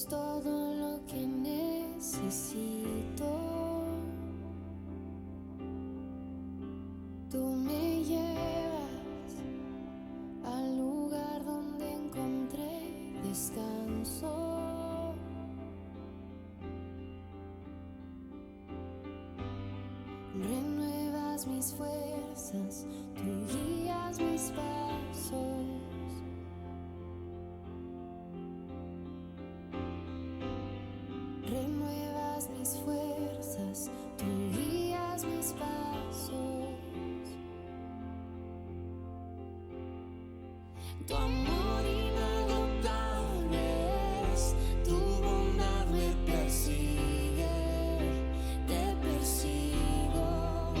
eres todo lo que necesito. Tú me llevas al lugar donde encontré descanso. Renuevas mis fuerzas, tú guías mis pasos. Renuevas mis fuerzas, tú guías mis pasos. Tu amor inagotable es, tu bondad me persigue, te persigo.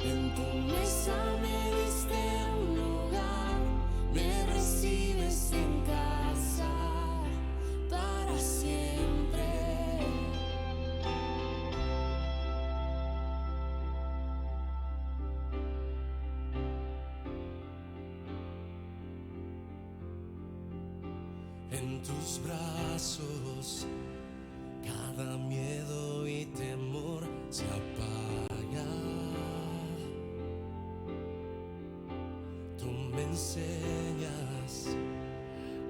En tu mesa me diste un lugar, me recibes en casa para siempre. En tus brazos cada miedo y temor se apaga. Tú me enseñas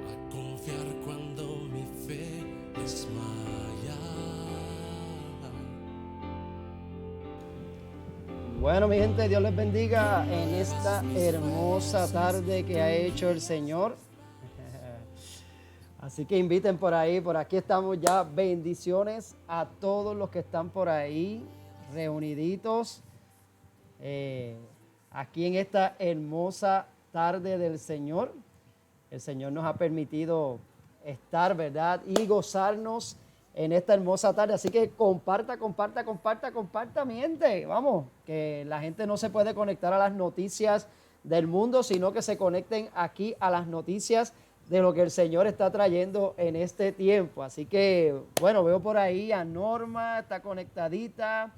a confiar cuando mi fe desmaya. Bueno, mi gente, Dios les bendiga en esta hermosa tarde que ha hecho el Señor. Así que inviten por ahí, por aquí estamos ya. Bendiciones a todos los que están por ahí reuniditos aquí en esta hermosa tarde del Señor. El Señor nos ha permitido estar, ¿verdad? Y gozarnos en esta hermosa tarde. Así que comparta, mi gente. Vamos, que la gente no se puede conectar a las noticias del mundo, sino que se conecten aquí a las noticias de lo que el Señor está trayendo en este tiempo. Así que, bueno, veo por ahí a Norma, está conectadita.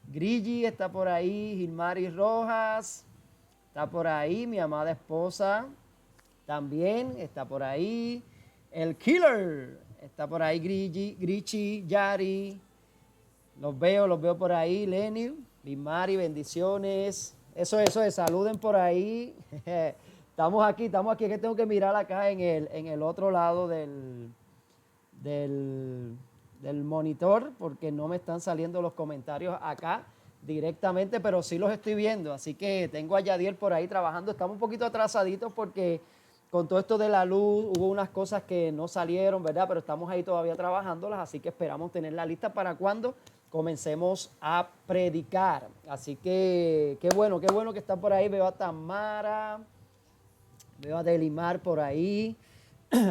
Grigi está por ahí, Gilmari Rojas, está por ahí, mi amada esposa también está por ahí. El Killer está por ahí, Grichi, Yari. Los veo por ahí. Lenny, Gilmari, bendiciones. Eso es, saluden por ahí. Estamos aquí, es que tengo que mirar acá en el otro lado del monitor, porque no me están saliendo los comentarios acá directamente, pero sí los estoy viendo. Así que tengo a Yadiel por ahí trabajando. Estamos un poquito atrasaditos porque con todo esto de la luz hubo unas cosas que no salieron, ¿verdad? Pero estamos ahí todavía trabajándolas, así que esperamos tenerla lista para cuando comencemos a predicar. Así que qué bueno que están por ahí. Veo a Tamara, veo a Delimar por ahí.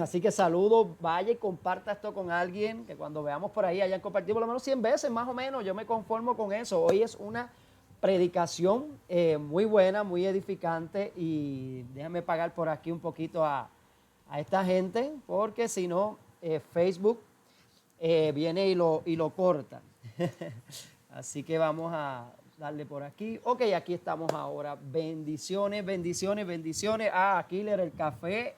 Así que saludo, vaya y comparta esto con alguien, que cuando veamos por ahí hayan compartido por lo menos 100 veces, más o menos. Yo me conformo con eso. Hoy es una predicación muy buena, muy edificante, y déjame pagar por aquí un poquito a esta gente, porque si no, Facebook viene y lo corta. Así que vamos a darle por aquí. Ok, aquí estamos ahora. Bendiciones. Ah, Killer, el café.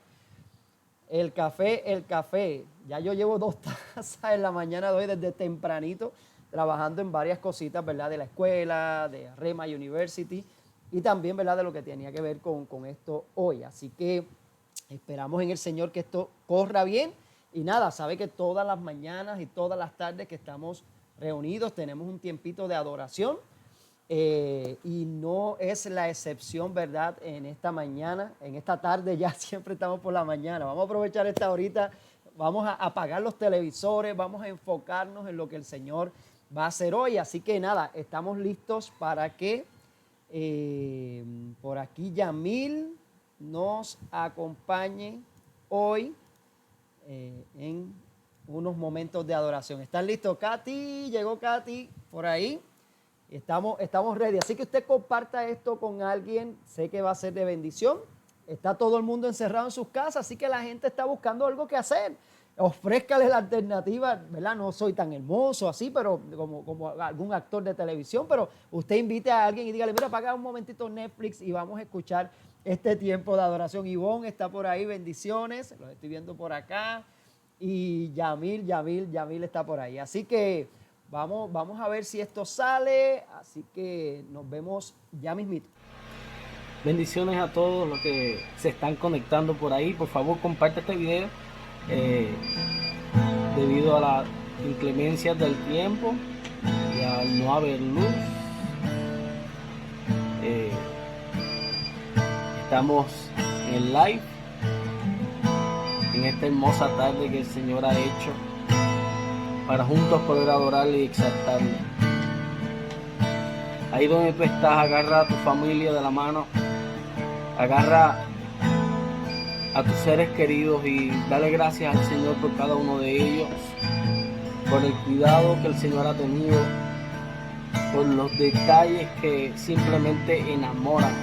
El café. Ya yo llevo 2 tazas en la mañana de hoy desde tempranito, trabajando en varias cositas, ¿verdad? De la escuela, de Rema University, y también, ¿verdad? De lo que tenía que ver con esto hoy. Así que esperamos en el Señor que esto corra bien. Y nada, sabe que todas las mañanas y todas las tardes que estamos reunidos tenemos un tiempito de adoración. Y no es la excepción, ¿verdad? En esta mañana, en esta tarde ya siempre estamos por la mañana. Vamos a aprovechar esta horita, vamos a apagar los televisores, vamos a enfocarnos en lo que el Señor va a hacer hoy. Así que nada, estamos listos para que por aquí Yamil nos acompañe hoy en unos momentos de adoración. ¿Están listos? Katy, llegó Katy por ahí. Estamos ready. Así que usted comparta esto con alguien. Sé que va a ser de bendición. Está todo el mundo encerrado en sus casas, así que la gente está buscando algo que hacer. Ofrézcale la alternativa, ¿verdad? No soy tan hermoso así, pero como algún actor de televisión, pero usted invite a alguien y dígale, mira, apaga un momentito Netflix y vamos a escuchar este tiempo de adoración. Ivonne está por ahí, bendiciones, los estoy viendo por acá. y Yamil está por ahí. Así que vamos a ver si esto sale. Así que nos vemos ya mismito. Bendiciones a todos los que se están conectando por ahí. Por favor, comparte este video. Debido a las inclemencias del tiempo y al no haber luz, estamos en live en esta hermosa tarde que el Señor ha hecho para juntos poder adorarle y exaltarle. Ahí donde tú estás, agarra a tu familia de la mano, agarra a tus seres queridos y dale gracias al Señor por cada uno de ellos, por el cuidado que el Señor ha tenido, por los detalles que simplemente enamoran.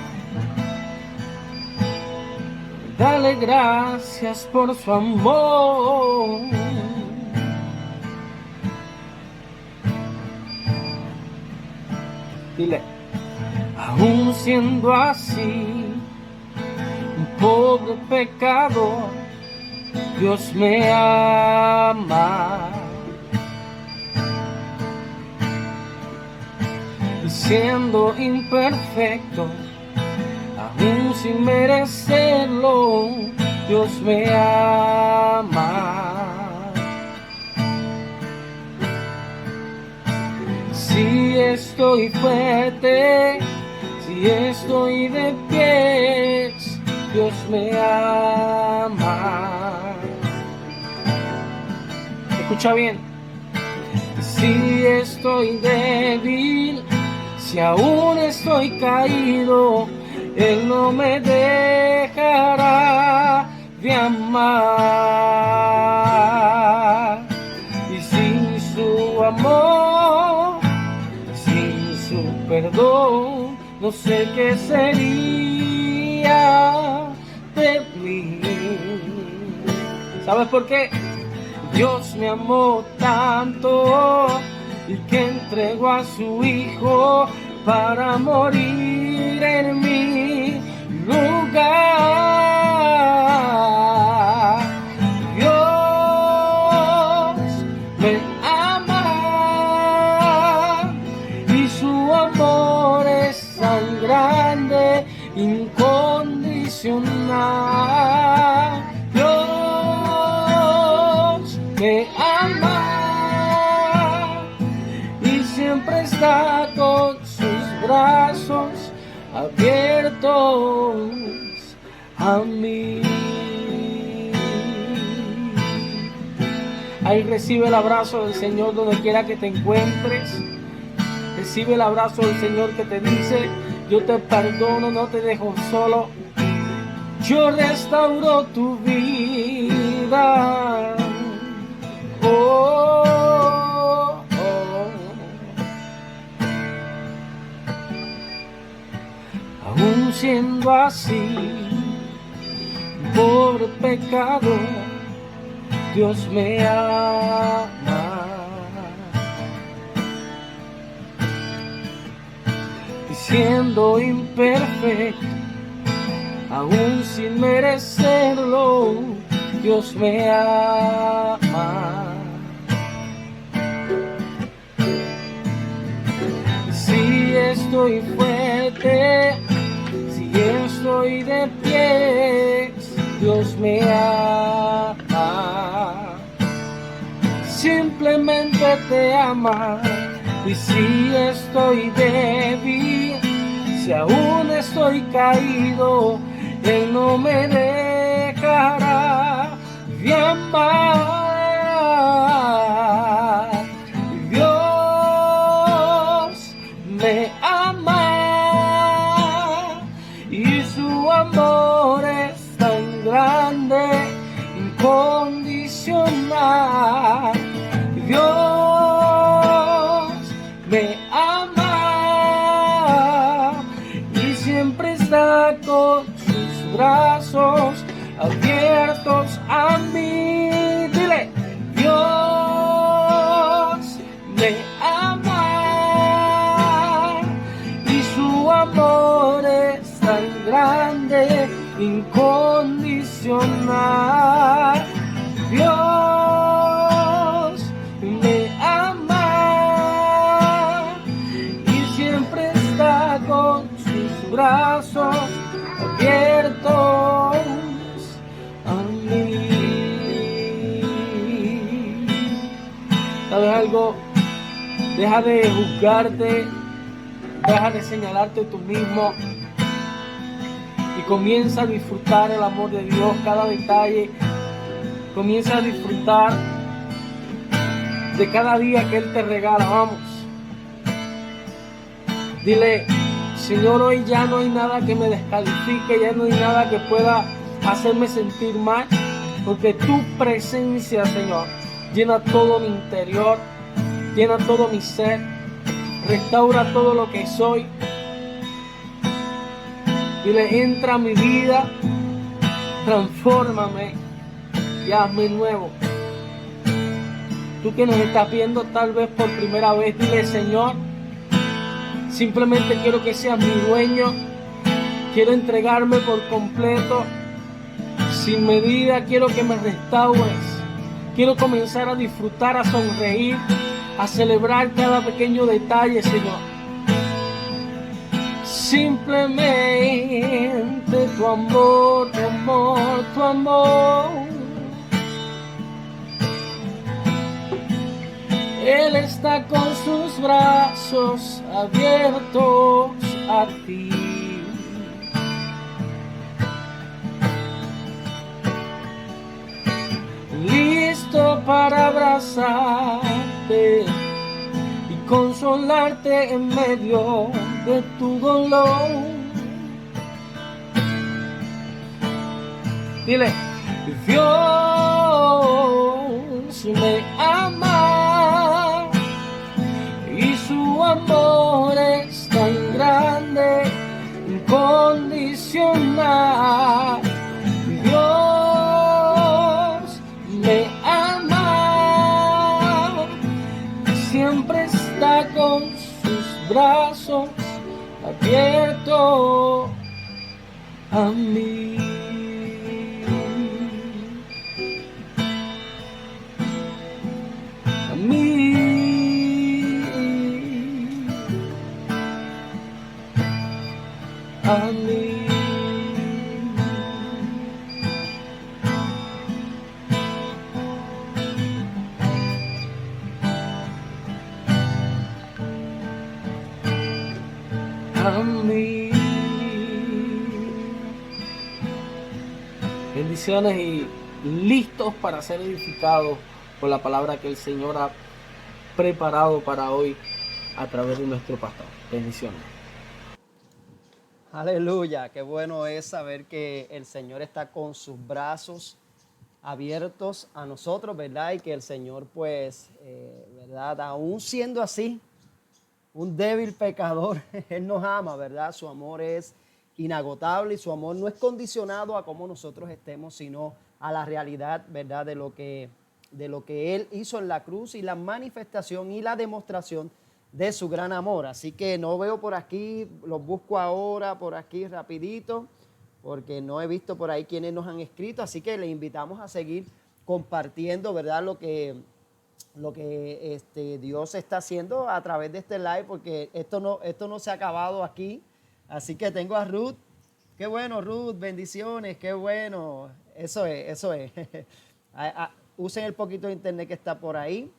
Dale gracias por su amor. Dile, aún siendo así, un pobre pecador, Dios me ama. Y siendo imperfecto, aún sin merecerlo, Dios me ama. Si estoy fuerte, si estoy de pies, Dios me ama. Escucha bien. Si estoy débil, si aún estoy caído, Él no me dejará de amar. Y sin su amor, sin su perdón, no sé qué sería de mí. ¿Sabes por qué? Dios me amó tanto y que entregó a su Hijo para morir en mi lugar. Dios me ama y su amor es tan grande, incondicional. Dios me ama y siempre está con sus brazos abiertos a mí. Ahí recibe el abrazo del Señor donde quiera que te encuentres. Recibe el abrazo del Señor que te dice: yo te perdono, no te dejo solo. Yo restauro tu vida. Oh, oh. Aún siendo así, pobre pecador, Dios me ama. Y siendo imperfecto, aún sin merecerlo, Dios me ama. Si estoy fuerte, si estoy de pies, Dios me ama. Simplemente te ama. Y si estoy débil, si aún estoy caído, Él no me dejará de amar. Dios me ama y su amor es tan grande, incondicional. Dios me ama y siempre está con sus brazos abiertos a mí. Dile, Dios me ama y su amor es tan grande, incondicional. Dios ¿Sabes algo? Deja de juzgarte, deja de señalarte tú mismo y comienza a disfrutar el amor de Dios, cada detalle. Comienza a disfrutar de cada día que Él te regala. Vamos. Dile, Señor, hoy ya no hay nada que me descalifique, ya no hay nada que pueda hacerme sentir mal, porque tu presencia, Señor, llena todo mi interior, llena todo mi ser, restaura todo lo que soy. Dile, entra a mi vida, transfórmame y hazme nuevo. Tú que nos estás viendo tal vez por primera vez, dile, Señor, simplemente quiero que seas mi dueño, quiero entregarme por completo, sin medida, quiero que me restaures, quiero comenzar a disfrutar, a sonreír, a celebrar cada pequeño detalle, Señor. Simplemente tu amor, tu amor, tu amor. Él está con sus brazos abiertos a ti. Listo para abrazarte y consolarte en medio de tu dolor. Dile, Dios me ama y su amor es tan grande, incondicional. Dios me ama, siempre está con sus brazos abiertos a mí. A mí. A mí. A mí. Bendiciones y listos para ser edificados por la palabra que el Señor ha preparado para hoy a través de nuestro pastor. Bendiciones. Aleluya, qué bueno es saber que el Señor está con sus brazos abiertos a nosotros, ¿verdad? Y que el Señor, pues, ¿verdad? Aún siendo así, un débil pecador, Él nos ama, ¿verdad? Su amor es inagotable y su amor no es condicionado a cómo nosotros estemos, sino a la realidad, ¿verdad? De lo que Él hizo en la cruz y la manifestación y la demostración de su gran amor. Así que no veo por aquí, los busco ahora por aquí rapidito, porque no he visto por ahí quienes nos han escrito, así que les invitamos a seguir compartiendo, ¿verdad? Lo que Dios está haciendo a través de este live, porque esto no se ha acabado aquí. Así que tengo a Ruth. Qué bueno, Ruth, bendiciones, qué bueno. Eso es. Usen el poquito de internet que está por ahí.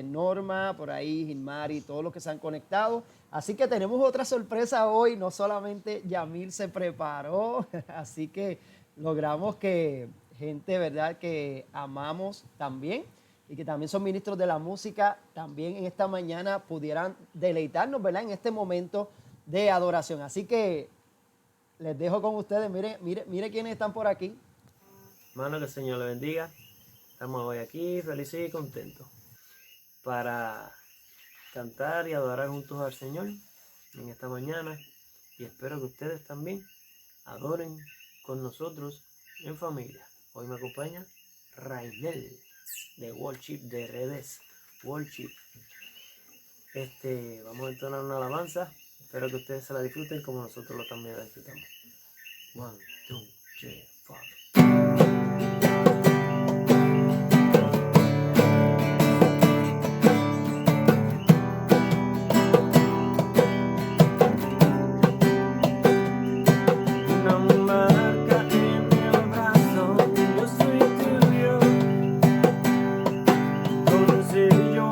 Norma, por ahí, Gilmari, todos los que se han conectado. Así que tenemos otra sorpresa hoy. No solamente Yamil se preparó, así que logramos que gente, ¿verdad?, que amamos también y que también son ministros de la música, también en esta mañana pudieran deleitarnos, ¿verdad?, en este momento de adoración. Así que les dejo con ustedes. Mire quiénes están por aquí. Hermano, que el Señor le bendiga. Estamos hoy aquí felices y contentos para cantar y adorar juntos al Señor en esta mañana, y espero que ustedes también adoren con nosotros en familia. Hoy me acompaña Rainel de Worship, de Redes Worship. Vamos a entonar una alabanza. Espero que ustedes se la disfruten como nosotros también la disfrutamos. 1, 2, 3, 4. Yo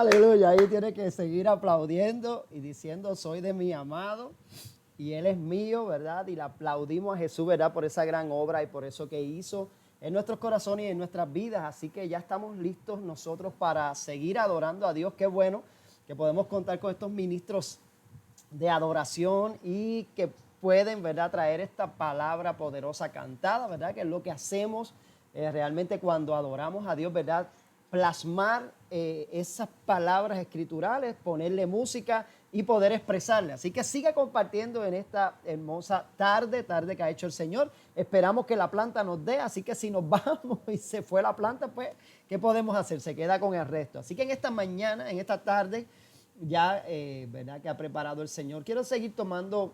Aleluya, ahí tiene que seguir aplaudiendo y diciendo, soy de mi amado y Él es mío, ¿verdad? Y le aplaudimos a Jesús, ¿verdad? Por esa gran obra y por eso que hizo en nuestros corazones y en nuestras vidas. Así que ya estamos listos nosotros para seguir adorando a Dios. Qué bueno que podemos contar con estos ministros de adoración y que pueden, ¿verdad?, traer esta palabra poderosa cantada, ¿verdad?, que es lo que hacemos realmente cuando adoramos a Dios, ¿verdad?, plasmar esas palabras escriturales, ponerle música y poder expresarle. Así que siga compartiendo en esta hermosa tarde que ha hecho el Señor. Esperamos que la planta nos dé, así que si nos vamos y se fue la planta, pues, ¿qué podemos hacer? Se queda con el resto. Así que en esta mañana, en esta tarde, ya, ¿verdad?, que ha preparado el Señor, quiero seguir tocando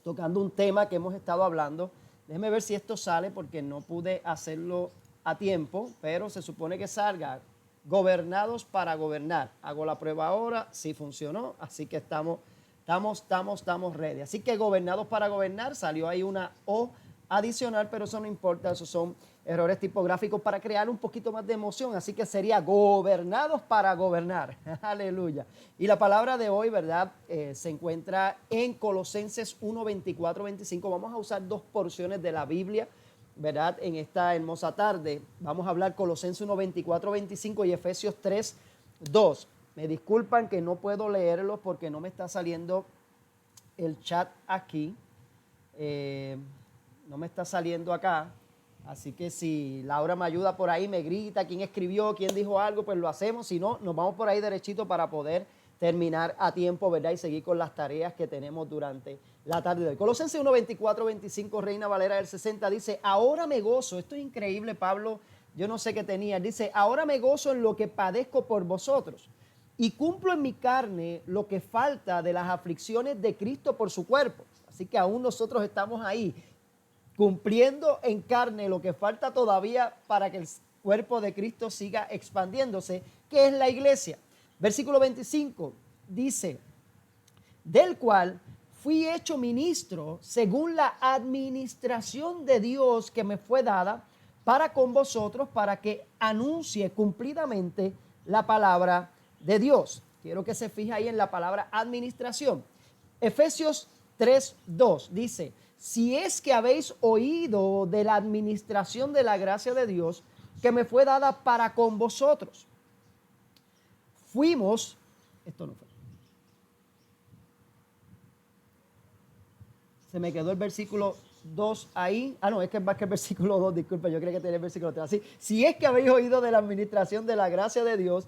un tema que hemos estado hablando. Déjeme ver si esto sale porque no pude hacerlo a tiempo, pero se supone que salga. Gobernados para gobernar. Hago la prueba ahora, sí funcionó, así que estamos ready. Así que gobernados para gobernar, salió ahí una O adicional, pero eso no importa, esos son errores tipográficos para crear un poquito más de emoción, así que sería gobernados para gobernar. Aleluya. Y la palabra de hoy, ¿verdad? Se encuentra en Colosenses 1, 24, 25. Vamos a usar dos porciones de la Biblia, ¿verdad? En esta hermosa tarde vamos a hablar Colosenses 1, 24, 25 y Efesios 3, 2. Me disculpan que no puedo leerlos porque no me está saliendo el chat aquí. No me está saliendo acá. Así que si Laura me ayuda por ahí, me grita quién escribió, quién dijo algo, pues lo hacemos. Si no, nos vamos por ahí derechito para poder terminar a tiempo, ¿verdad? Y seguir con las tareas que tenemos durante la tarde de hoy. Colosenses 1, 24, 25, Reina Valera del 60, dice, ahora me gozo. Esto es increíble, Pablo, yo no sé qué tenía. Dice, ahora me gozo en lo que padezco por vosotros y cumplo en mi carne lo que falta de las aflicciones de Cristo por su cuerpo. Así que aún nosotros estamos ahí, cumpliendo en carne lo que falta todavía para que el cuerpo de Cristo siga expandiéndose, que es la iglesia. Versículo 25 dice, del cual fui hecho ministro según la administración de Dios que me fue dada para con vosotros, para que anuncie cumplidamente la palabra de Dios. Quiero que se fije ahí en la palabra administración. Efesios 3:2 dice, si es que habéis oído de la administración de la gracia de Dios que me fue dada para con vosotros. Fuimos, esto no fue. Se me quedó el versículo 2 ahí. No, es que es más que el versículo 2, disculpe, yo creía que tenía el versículo 3. Así, si es que habéis oído de la administración de la gracia de Dios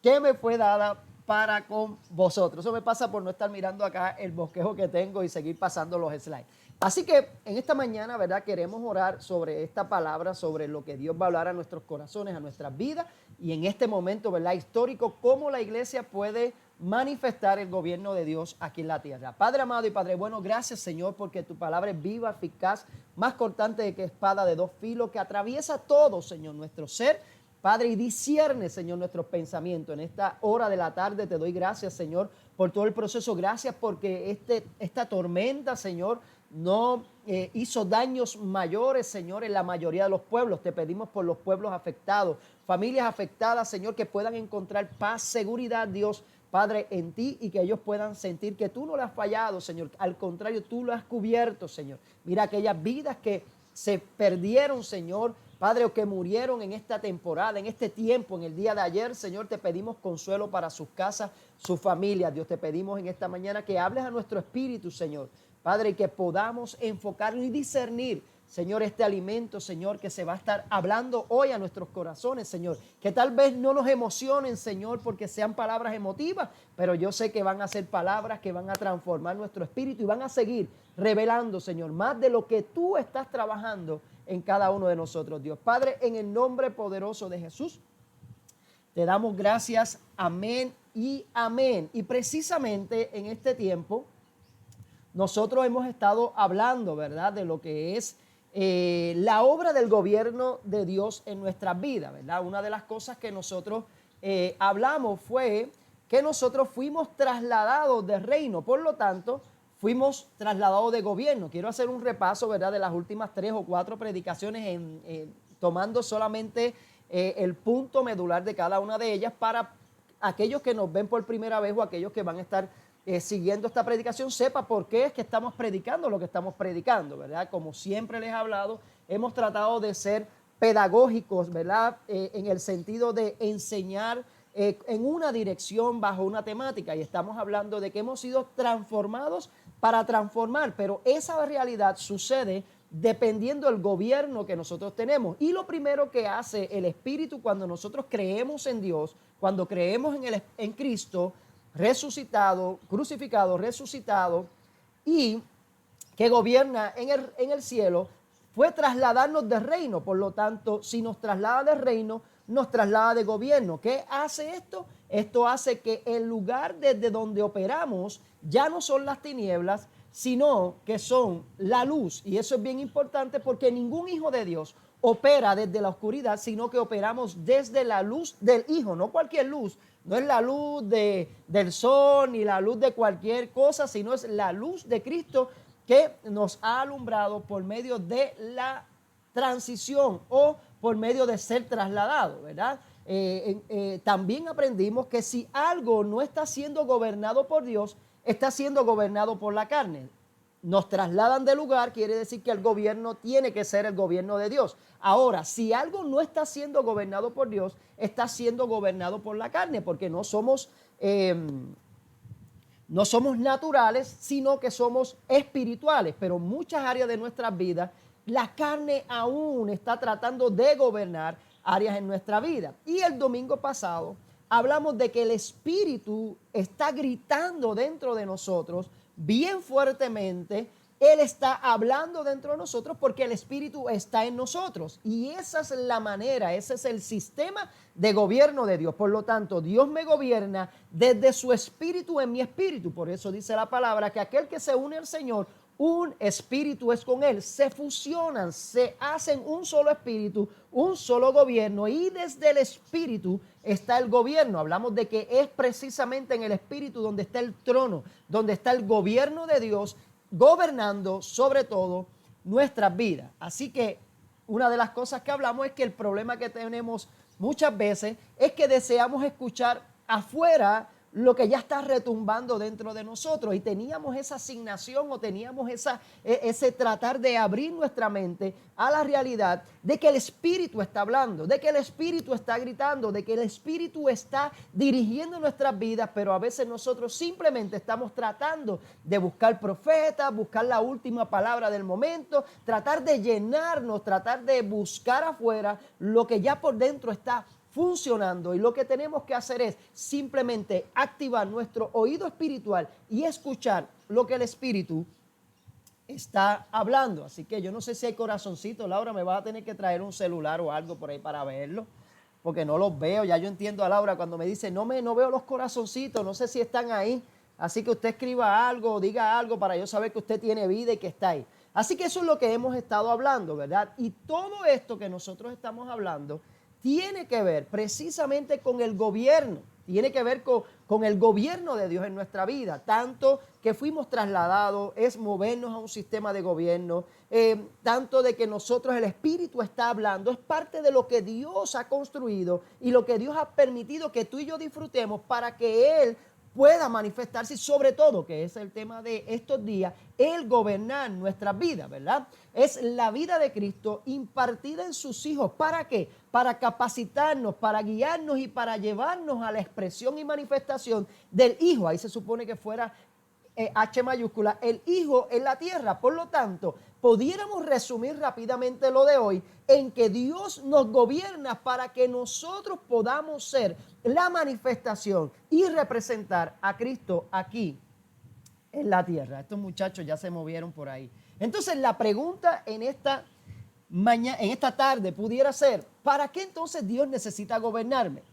que me fue dada para con vosotros. Eso me pasa por no estar mirando acá el bosquejo que tengo y seguir pasando los slides. Así que en esta mañana, ¿verdad? Queremos orar sobre esta palabra, sobre lo que Dios va a hablar a nuestros corazones, a nuestras vidas. Y en este momento, ¿verdad? Histórico, cómo la iglesia puede manifestar el gobierno de Dios aquí en la tierra. Padre amado y Padre bueno, gracias Señor porque tu palabra es viva, eficaz, más cortante que espada de dos filos, que atraviesa todo, Señor, nuestro ser. Padre, y discierne, Señor, nuestros pensamientos. En esta hora de la tarde te doy gracias, Señor, por todo el proceso. Gracias porque esta tormenta, Señor, no hizo daños mayores, Señor, en la mayoría de los pueblos. Te pedimos por los pueblos afectados, familias afectadas, Señor, que puedan encontrar paz, seguridad, Dios, Padre, en ti, y que ellos puedan sentir que tú no le has fallado, Señor. Al contrario, tú lo has cubierto, Señor. Mira aquellas vidas que se perdieron, Señor, Padre, o que murieron en esta temporada, en este tiempo, en el día de ayer, Señor, te pedimos consuelo para sus casas, sus familias. Dios, te pedimos en esta mañana que hables a nuestro espíritu, Señor. Padre, y que podamos enfocar y discernir, Señor, este alimento, Señor, que se va a estar hablando hoy a nuestros corazones, Señor. Que tal vez no nos emocionen, Señor, porque sean palabras emotivas, pero yo sé que van a ser palabras que van a transformar nuestro espíritu y van a seguir revelando, Señor, más de lo que tú estás trabajando en cada uno de nosotros, Dios. Padre, en el nombre poderoso de Jesús, te damos gracias. Amén y amén. Y precisamente en este tiempo, nosotros hemos estado hablando, ¿verdad?, de lo que es la obra del gobierno de Dios en nuestras vidas, ¿verdad? Una de las cosas que nosotros hablamos fue que nosotros fuimos trasladados de reino, por lo tanto, fuimos trasladados de gobierno. Quiero hacer un repaso, ¿verdad?, de las últimas 3 o 4 predicaciones, tomando solamente el punto medular de cada una de ellas para aquellos que nos ven por primera vez o aquellos que van a estar siguiendo esta predicación, sepa por qué es que estamos predicando lo que estamos predicando, ¿verdad? Como siempre les he hablado, hemos tratado de ser pedagógicos, ¿verdad? En el sentido de enseñar en una dirección bajo una temática, y estamos hablando de que hemos sido transformados para transformar, pero esa realidad sucede dependiendo del gobierno que nosotros tenemos. Y lo primero que hace el Espíritu cuando nosotros creemos en Dios, cuando creemos en Cristo, resucitado, crucificado, resucitado, y que gobierna en el cielo, fue trasladarnos de reino. Por lo tanto, si nos traslada de reino, nos traslada de gobierno. ¿Qué hace esto? Esto hace que el lugar desde donde operamos ya no son las tinieblas, sino que son la luz. Y eso es bien importante porque ningún hijo de Dios opera desde la oscuridad, sino que operamos desde la luz del Hijo, no cualquier luz. No es la luz del sol ni la luz de cualquier cosa, sino es la luz de Cristo que nos ha alumbrado por medio de la transición o por medio de ser trasladado, ¿verdad? También aprendimos que si algo no está siendo gobernado por Dios, está siendo gobernado por la carne. Nos trasladan de lugar, quiere decir que el gobierno tiene que ser el gobierno de Dios. Ahora, si algo no está siendo gobernado por Dios, está siendo gobernado por la carne, porque no somos naturales, sino que somos espirituales. Pero en muchas áreas de nuestras vidas, la carne aún está tratando de gobernar áreas en nuestra vida. Y el domingo pasado hablamos de que el Espíritu está gritando dentro de nosotros bien fuertemente. Él está hablando dentro de nosotros porque el Espíritu está en nosotros. Y esa es la manera, ese es el sistema de gobierno de Dios. Por lo tanto, Dios me gobierna desde su Espíritu en mi espíritu. Por eso dice la palabra que aquel que se une al Señor, un espíritu es con Él. Se fusionan, se hacen un solo espíritu, un solo gobierno. Y desde el Espíritu está el gobierno. Hablamos de que es precisamente en el Espíritu donde está el trono, donde está el gobierno de Dios, gobernando sobre todo nuestras vidas. Así que una de las cosas que hablamos es que el problema que tenemos muchas veces es que deseamos escuchar afuera lo que ya está retumbando dentro de nosotros, y teníamos esa asignación o teníamos ese tratar de abrir nuestra mente a la realidad de que el Espíritu está hablando, de que el Espíritu está gritando, de que el Espíritu está dirigiendo nuestras vidas, pero a veces nosotros simplemente estamos tratando de buscar profetas, buscar la última palabra del momento, tratar de llenarnos, tratar de buscar afuera lo que ya por dentro está funcionando. Y lo que tenemos que hacer es simplemente activar nuestro oído espiritual y escuchar lo que el Espíritu está hablando. Así que yo no sé si hay corazoncito. Laura, me va a tener que traer un celular o algo por ahí para verlo, porque no los veo. Ya yo entiendo a Laura cuando me dice no veo los corazoncitos, no sé si están ahí. Así que usted escriba algo, diga algo para yo saber que usted tiene vida y que está ahí. Así que eso es lo que hemos estado hablando, ¿verdad? Y todo esto que nosotros estamos hablando tiene que ver precisamente con el gobierno, tiene que ver con el gobierno de Dios en nuestra vida. Tanto que fuimos trasladados, es movernos a un sistema de gobierno, tanto de que nosotros, el Espíritu está hablando, es parte de lo que Dios ha construido y lo que Dios ha permitido que tú y yo disfrutemos para que Él pueda manifestarse, y sobre todo, que es el tema de estos días, el gobernar nuestras vidas, ¿verdad? Es la vida de Cristo impartida en sus hijos. ¿Para qué? Para capacitarnos, para guiarnos y para llevarnos a la expresión y manifestación del Hijo. Ahí se supone que fuera H mayúscula, el Hijo en la tierra. Por lo tanto, pudiéramos resumir rápidamente lo de hoy en que Dios nos gobierna para que nosotros podamos ser la manifestación y representar a Cristo aquí en la tierra. Estos muchachos ya se movieron por ahí. Entonces la pregunta en esta tarde pudiera ser, ¿para qué entonces Dios necesita gobernarme?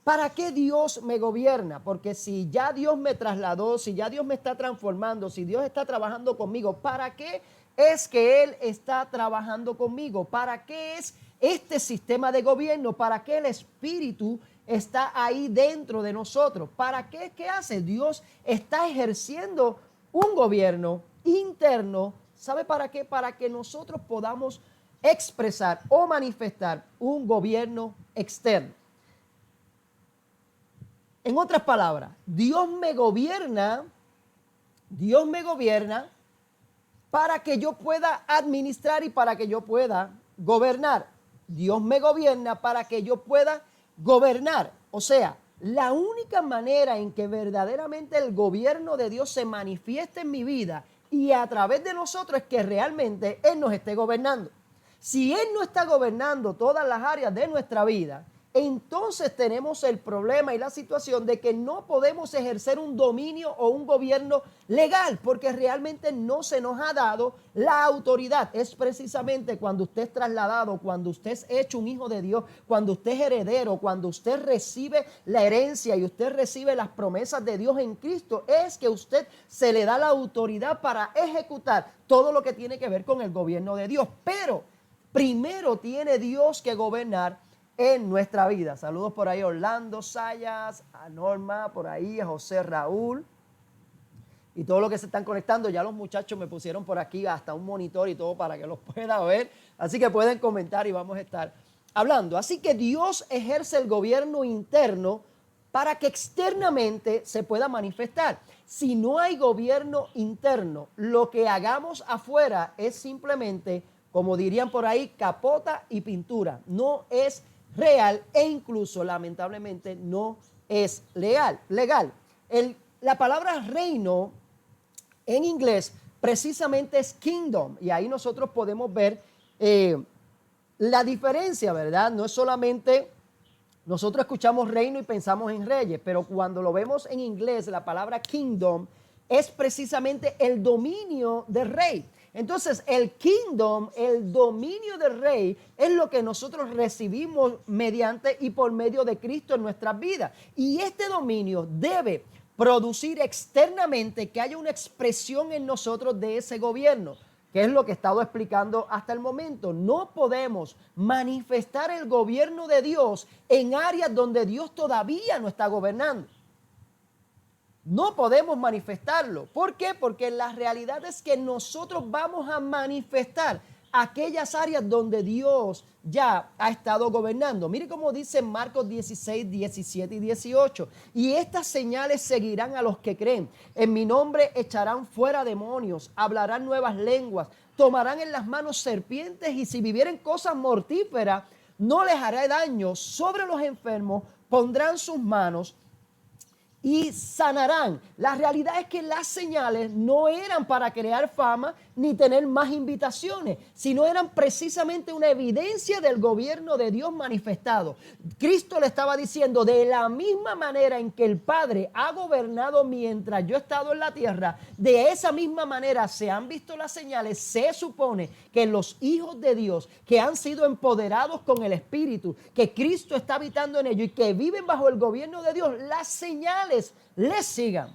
¿Para qué Dios me gobierna? Porque si ya Dios me trasladó, si ya Dios me está transformando, si Dios está trabajando conmigo, ¿para qué es que Él está trabajando conmigo? ¿Para qué es este sistema de gobierno? ¿Para qué el Espíritu está ahí dentro de nosotros? ¿Para qué? ¿Qué hace? Dios está ejerciendo un gobierno interno. ¿Sabe para qué? Para que nosotros podamos expresar o manifestar un gobierno externo. En otras palabras, Dios me gobierna para que yo pueda administrar y para que yo pueda gobernar. Dios me gobierna para que yo pueda gobernar. O sea, la única manera en que verdaderamente el gobierno de Dios se manifieste en mi vida y a través de nosotros es que realmente Él nos esté gobernando. Si Él no está gobernando todas las áreas de nuestra vida, entonces tenemos el problema y la situación de que no podemos ejercer un dominio o un gobierno legal porque realmente no se nos ha dado la autoridad. Es precisamente cuando usted es trasladado, cuando usted es hecho un hijo de Dios, cuando usted es heredero, cuando usted recibe la herencia y usted recibe las promesas de Dios en Cristo, es que usted se le da la autoridad para ejecutar todo lo que tiene que ver con el gobierno de Dios. Pero primero tiene Dios que gobernar en nuestra vida. Saludos por ahí a Orlando Sayas, a Norma por ahí, a José Raúl y todos los que se están conectando. Ya los muchachos me pusieron por aquí hasta un monitor y todo para que los pueda ver. Así que pueden comentar y vamos a estar hablando. Así que Dios ejerce el gobierno interno para que externamente se pueda manifestar. Si no hay gobierno interno, lo que hagamos afuera es simplemente, como dirían por ahí, capota y pintura. No es real e incluso lamentablemente no es legal. La palabra reino en inglés precisamente es kingdom y ahí nosotros podemos ver la diferencia, ¿verdad? No es solamente, nosotros escuchamos reino y pensamos en reyes, pero cuando lo vemos en inglés la palabra kingdom es precisamente el dominio del rey. Entonces, el kingdom, el dominio del rey, es lo que nosotros recibimos mediante y por medio de Cristo en nuestras vidas. Y este dominio debe producir externamente que haya una expresión en nosotros de ese gobierno, que es lo que he estado explicando hasta el momento. No podemos manifestar el gobierno de Dios en áreas donde Dios todavía no está gobernando. No podemos manifestarlo. ¿Por qué? Porque la realidad es que nosotros vamos a manifestar aquellas áreas donde Dios ya ha estado gobernando. Mire cómo dice Marcos 16, 17 y 18. Y estas señales seguirán a los que creen. En mi nombre echarán fuera demonios, hablarán nuevas lenguas, tomarán en las manos serpientes y si vivieren cosas mortíferas, no les hará daño. Sobre los enfermos pondrán sus manos y sanarán. La realidad es que las señales no eran para crear fama ni tener más invitaciones, sino eran precisamente una evidencia del gobierno de Dios manifestado. Cristo le estaba diciendo, de la misma manera en que el Padre ha gobernado mientras yo he estado en la tierra, de esa misma manera se han visto las señales. Se supone que los hijos de Dios que han sido empoderados con el Espíritu, que Cristo está habitando en ellos y que viven bajo el gobierno de Dios, las señales les sigan.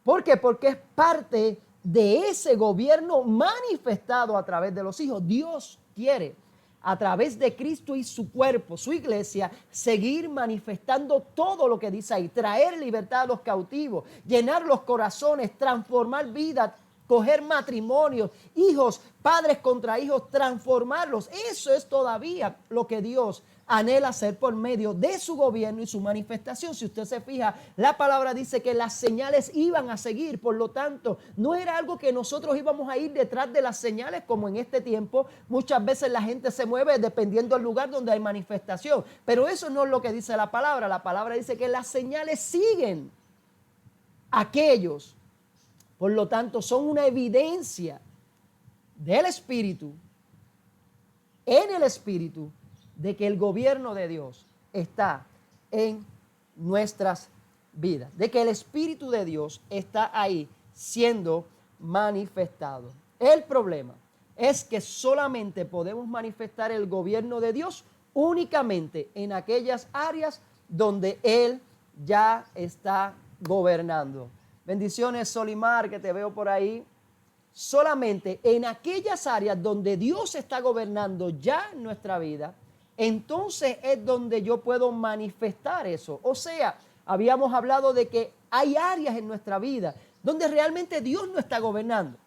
¿Por qué? Porque es parte de ese gobierno manifestado a través de los hijos. Dios quiere, a través de Cristo y su cuerpo, su iglesia, seguir manifestando todo lo que dice ahí, traer libertad a los cautivos, llenar los corazones, transformar vidas, coger matrimonios, hijos, padres contra hijos, transformarlos. Eso es todavía lo que Dios anhela hacer por medio de su gobierno y su manifestación. Si usted se fija, la palabra dice que las señales iban a seguir, por lo tanto, no era algo que nosotros íbamos a ir detrás de las señales como en este tiempo. Muchas veces la gente se mueve dependiendo del lugar donde hay manifestación, pero eso no es lo que dice la palabra. La palabra dice que las señales siguen a aquellos, por lo tanto, son una evidencia del Espíritu, en el Espíritu, de que el gobierno de Dios está en nuestras vidas, de que el Espíritu de Dios está ahí siendo manifestado. El problema es que solamente podemos manifestar el gobierno de Dios únicamente en aquellas áreas donde Él ya está gobernando. Bendiciones, Solimar, que te veo por ahí. Solamente en aquellas áreas donde Dios está gobernando ya en nuestra vida, entonces es donde yo puedo manifestar eso. O sea, habíamos hablado de que hay áreas en nuestra vida donde realmente Dios no está gobernando.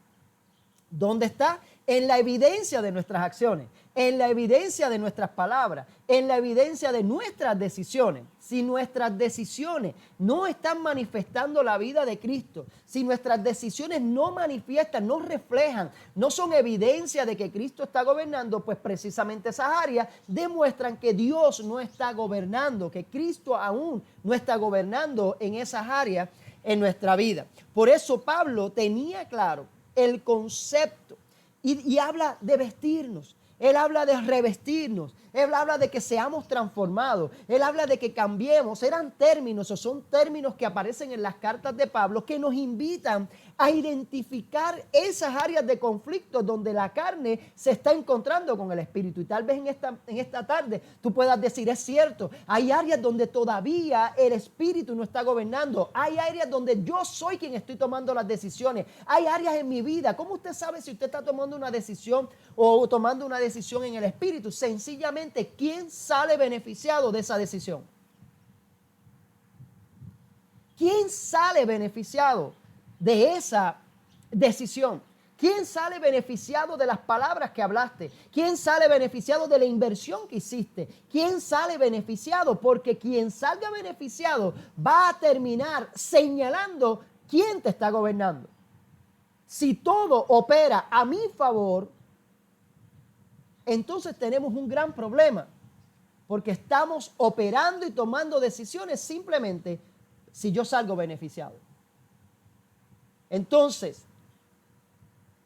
¿Dónde está? en la evidencia de nuestras acciones, en la evidencia de nuestras palabras, en la evidencia de nuestras decisiones. Si nuestras decisiones no están manifestando la vida de Cristo, si nuestras decisiones no manifiestan, no reflejan, no son evidencia de que Cristo está gobernando, pues precisamente esas áreas demuestran que Dios no está gobernando, que Cristo aún no está gobernando en esas áreas en nuestra vida. Por eso Pablo tenía claro el concepto y habla de vestirnos. Él habla de revestirnos, él habla de que seamos transformados, él habla de que cambiemos. Eran términos o son términos que aparecen en las cartas de Pablo que nos invitan a identificar esas áreas de conflicto donde la carne se está encontrando con el espíritu. Y tal vez en esta tarde tú puedas decir, es cierto, hay áreas donde todavía el espíritu no está gobernando, hay áreas donde yo soy quien estoy tomando las decisiones, hay áreas en mi vida. ¿Cómo usted sabe si usted está tomando una decisión o tomando una decisión en el espíritu? Sencillamente, ¿quién sale beneficiado de esa decisión? ¿Quién sale beneficiado de esa decisión? ¿Quién sale beneficiado de las palabras que hablaste? ¿Quién sale beneficiado de la inversión que hiciste? ¿Quién sale beneficiado? Porque quien salga beneficiado va a terminar señalando quién te está gobernando. Si todo opera a mi favor, entonces tenemos un gran problema, porque estamos operando y tomando decisiones simplemente si yo salgo beneficiado. Entonces,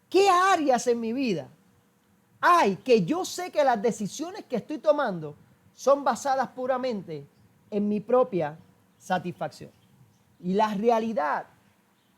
¿qué áreas en mi vida hay que yo sé que las decisiones que estoy tomando son basadas puramente en mi propia satisfacción? Y la realidad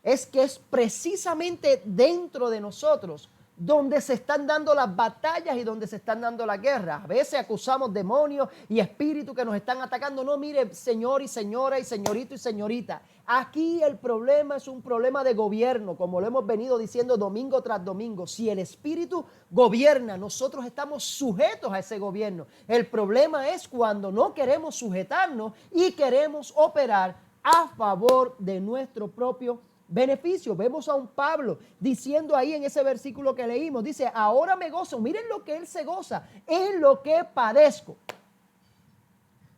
es que es precisamente dentro de nosotros donde se están dando las batallas y donde se están dando las guerras. A veces acusamos demonios y espíritus que nos están atacando. No, mire, señor y señora y señorito y señorita. Aquí el problema es un problema de gobierno, como lo hemos venido diciendo domingo tras domingo. Si el espíritu gobierna, nosotros estamos sujetos a ese gobierno. El problema es cuando no queremos sujetarnos y queremos operar a favor de nuestro propio beneficio. Vemos a un Pablo diciendo ahí en ese versículo que leímos, dice, ahora me gozo. Miren lo que él se goza, en lo que padezco.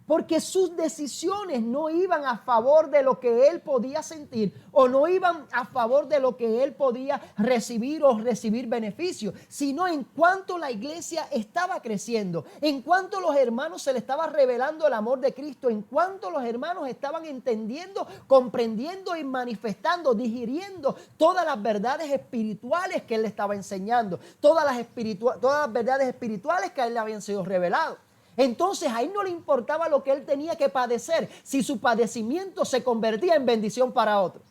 Porque sus decisiones no iban a favor de lo que él podía sentir o no iban a favor de lo que él podía recibir o recibir beneficio, sino en cuanto la iglesia estaba creciendo, en cuanto los hermanos se le estaba revelando el amor de Cristo, en cuanto los hermanos estaban entendiendo, comprendiendo y manifestando, digiriendo todas las verdades espirituales que él le estaba enseñando, todas las verdades espirituales que a él le habían sido reveladas. Entonces a él no le importaba lo que él tenía que padecer si su padecimiento se convertía en bendición para otros.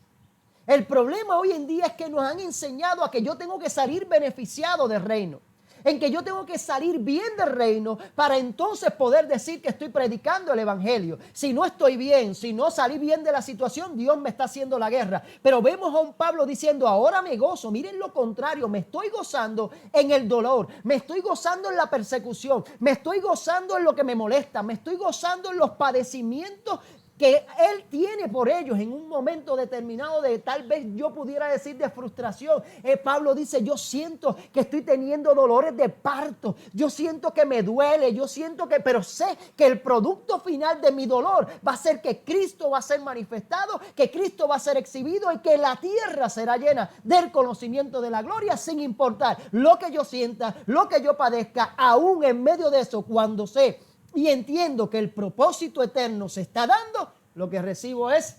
El problema hoy en día es que nos han enseñado a que yo tengo que salir beneficiado del reino, en que yo tengo que salir bien del reino para entonces poder decir que estoy predicando el evangelio. Si no estoy bien, si no salí bien de la situación, Dios me está haciendo la guerra. Pero vemos a un Pablo diciendo, ahora me gozo. Miren lo contrario, me estoy gozando en el dolor, me estoy gozando en la persecución, me estoy gozando en lo que me molesta, me estoy gozando en los padecimientos que él tiene por ellos en un momento determinado de tal vez yo pudiera decir de frustración. Pablo dice, yo siento que estoy teniendo dolores de parto, yo siento que me duele, yo siento que, pero sé que el producto final de mi dolor va a ser que Cristo va a ser manifestado, que Cristo va a ser exhibido y que la tierra será llena del conocimiento de la gloria, sin importar lo que yo sienta, lo que yo padezca, aún en medio de eso, cuando sé y entiendo que el propósito eterno se está dando, lo que recibo es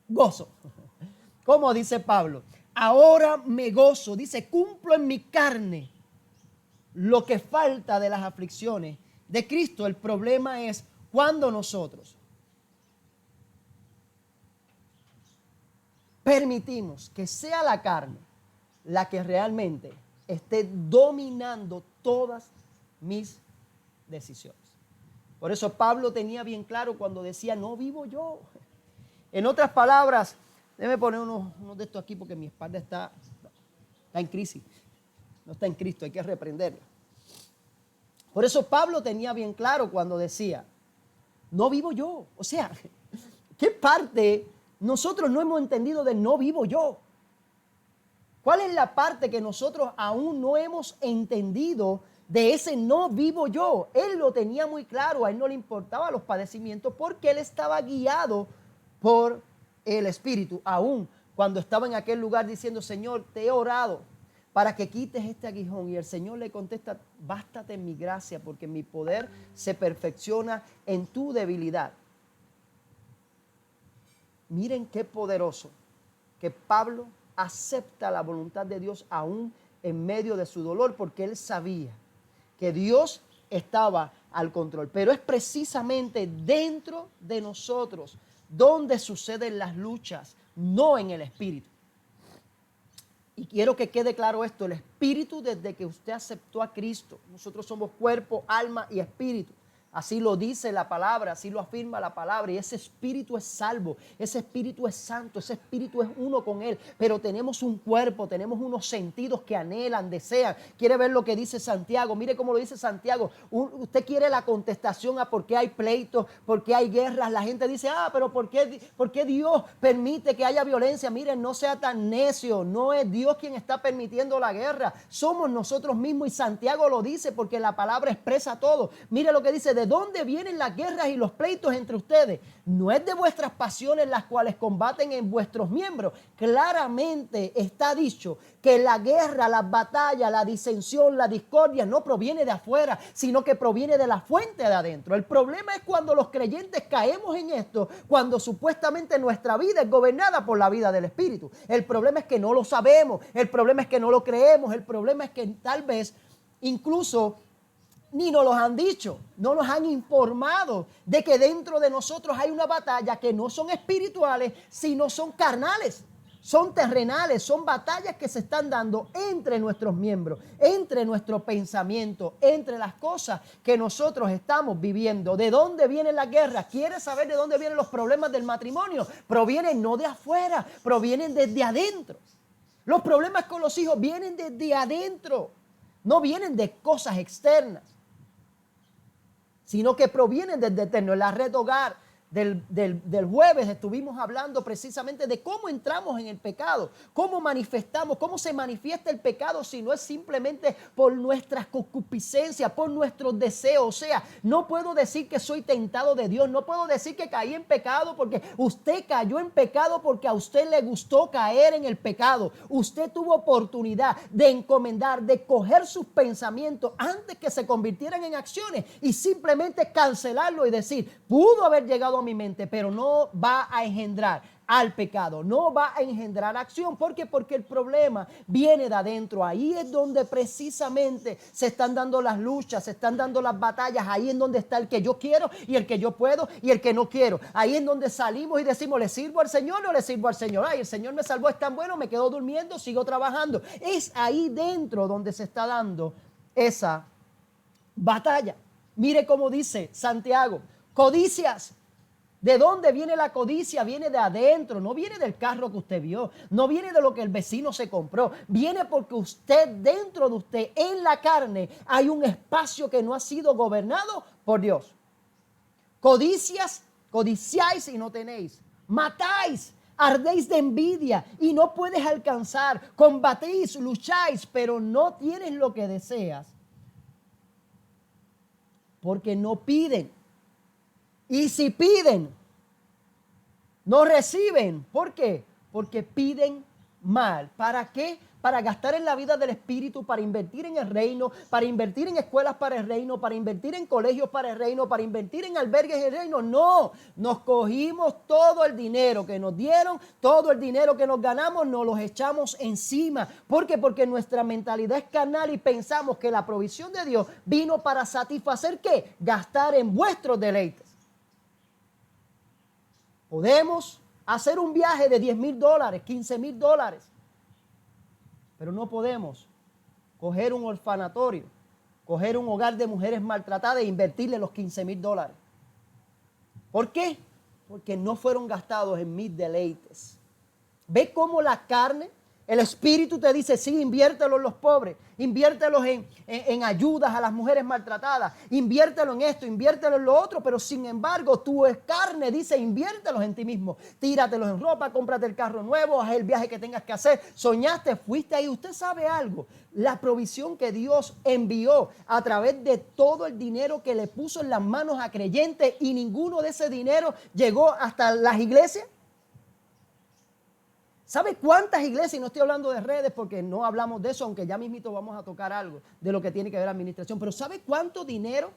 gozo. Como dice Pablo, ahora me gozo, dice, cumplo en mi carne lo que falta de las aflicciones de Cristo. El problema es cuando nosotros permitimos que sea la carne la que realmente esté dominando todas mis decisiones. Por eso Pablo tenía bien claro cuando decía, no vivo yo. En otras palabras, déjeme poner unos de estos aquí porque mi espalda está en crisis. No está en Cristo, hay que reprenderla. Por eso Pablo tenía bien claro cuando decía, no vivo yo. O sea, ¿qué parte nosotros no hemos entendido de no vivo yo? ¿Cuál es la parte que nosotros aún no hemos entendido de ese no vivo yo? Él lo tenía muy claro, a él no le importaban los padecimientos porque él estaba guiado por el Espíritu. Aún cuando estaba en aquel lugar diciendo, Señor, te he orado para que quites este aguijón. Y el Señor le contesta, bástate en mi gracia porque mi poder se perfecciona en tu debilidad. Miren qué poderoso que Pablo acepta la voluntad de Dios aún en medio de su dolor, porque él sabía que Dios estaba al control. Pero es precisamente dentro de nosotros donde suceden las luchas, no en el espíritu. Y quiero que quede claro esto, el espíritu desde que usted aceptó a Cristo, nosotros somos cuerpo, alma y espíritu. Así lo dice la palabra, así lo afirma la palabra. Y ese espíritu es salvo, ese espíritu es santo, ese espíritu es uno con él. Pero tenemos un cuerpo, tenemos unos sentidos que anhelan, desean. ¿Quiere ver lo que dice Santiago? Mire cómo lo dice Santiago. Usted quiere la contestación a por qué hay pleitos, por qué hay guerras. La gente dice, pero ¿por qué Dios permite que haya violencia? Miren, no sea tan necio. No es Dios quien está permitiendo la guerra. Somos nosotros mismos. Y Santiago lo dice porque la palabra expresa todo. Mire lo que dice. ¿De dónde vienen las guerras y los pleitos entre ustedes? No es de vuestras pasiones las cuales combaten en vuestros miembros. Claramente está dicho que la guerra, las batallas, la disensión, la discordia no proviene de afuera, sino que proviene de la fuente de adentro. El problema es cuando los creyentes caemos en esto, cuando supuestamente nuestra vida es gobernada por la vida del Espíritu. El problema es que no lo sabemos, el problema es que no lo creemos, el problema es que tal vez incluso ni nos los han dicho, no nos han informado de que dentro de nosotros hay una batalla que no son espirituales, sino son carnales, son terrenales, son batallas que se están dando entre nuestros miembros, entre nuestro pensamiento, entre las cosas que nosotros estamos viviendo. ¿De dónde viene la guerra? ¿Quieres saber de dónde vienen los problemas del matrimonio? Provienen no de afuera, provienen desde adentro. Los problemas con los hijos vienen desde adentro, no vienen de cosas externas, sino que provienen desde eterno. En la red hogar del jueves estuvimos hablando precisamente de cómo entramos en el pecado, cómo manifestamos, cómo se manifiesta el pecado si no es simplemente por nuestras concupiscencias, por nuestros deseos. O sea, no puedo decir que soy tentado de Dios, no puedo decir que caí en pecado porque usted cayó en pecado porque a usted le gustó caer en el pecado. Usted tuvo oportunidad de encomendar, de coger sus pensamientos antes que se convirtieran en acciones y simplemente cancelarlo y decir, pudo haber llegado a mi mente, pero no va a engendrar al pecado, no va a engendrar acción. ¿Por qué? Porque el problema viene de adentro. Ahí es donde precisamente se están dando las luchas, se están dando las batallas. Ahí es donde está el que yo quiero y el que yo puedo y el que no quiero. Ahí es donde salimos y decimos, ¿le sirvo al Señor o no le sirvo al Señor? Ay, el Señor me salvó, es tan bueno, me quedo durmiendo, sigo trabajando. Es ahí dentro donde se está dando esa batalla. Mire cómo dice Santiago, codicias. ¿De dónde viene la codicia? Viene de adentro, no viene del carro que usted vio, no viene de lo que el vecino se compró, viene porque usted, dentro de usted, en la carne, hay un espacio que no ha sido gobernado por Dios. Codicias, codiciáis y no tenéis, matáis, ardéis de envidia y no puedes alcanzar, combatís, lucháis, pero no tienes lo que deseas, porque no piden. Y si piden, no reciben. ¿Por qué? Porque piden mal. ¿Para qué? Para gastar en la vida del Espíritu, para invertir en el reino, para invertir en escuelas para el reino, para invertir en colegios para el reino, para invertir en albergues en el reino. No, nos cogimos todo el dinero que nos dieron, todo el dinero que nos ganamos, nos los echamos encima. ¿Por qué? Porque nuestra mentalidad es carnal y pensamos que la provisión de Dios vino para satisfacer ¿qué? Gastar en vuestros deleites. Podemos hacer un viaje de $10,000, $15,000, pero no podemos coger un orfanatorio, coger un hogar de mujeres maltratadas e invertirle los $15,000. ¿Por qué? Porque no fueron gastados en mis deleites. ¿Ve cómo la carne El Espíritu te dice, sí, inviértelo en los pobres, inviértelos en ayudas a las mujeres maltratadas, inviértelo en esto, inviértelo en lo otro, pero sin embargo tu carne dice, inviértelos en ti mismo, tíratelos en ropa, cómprate el carro nuevo, haz el viaje que tengas que hacer, soñaste, fuiste ahí. Usted sabe algo, la provisión que Dios envió a través de todo el dinero que le puso en las manos a creyentes y ninguno de ese dinero llegó hasta las iglesias. ¿Sabe cuántas iglesias? Y no estoy hablando de redes porque no hablamos de eso, aunque ya mismito vamos a tocar algo de lo que tiene que ver la administración. Pero ¿sabe cuánto dinero?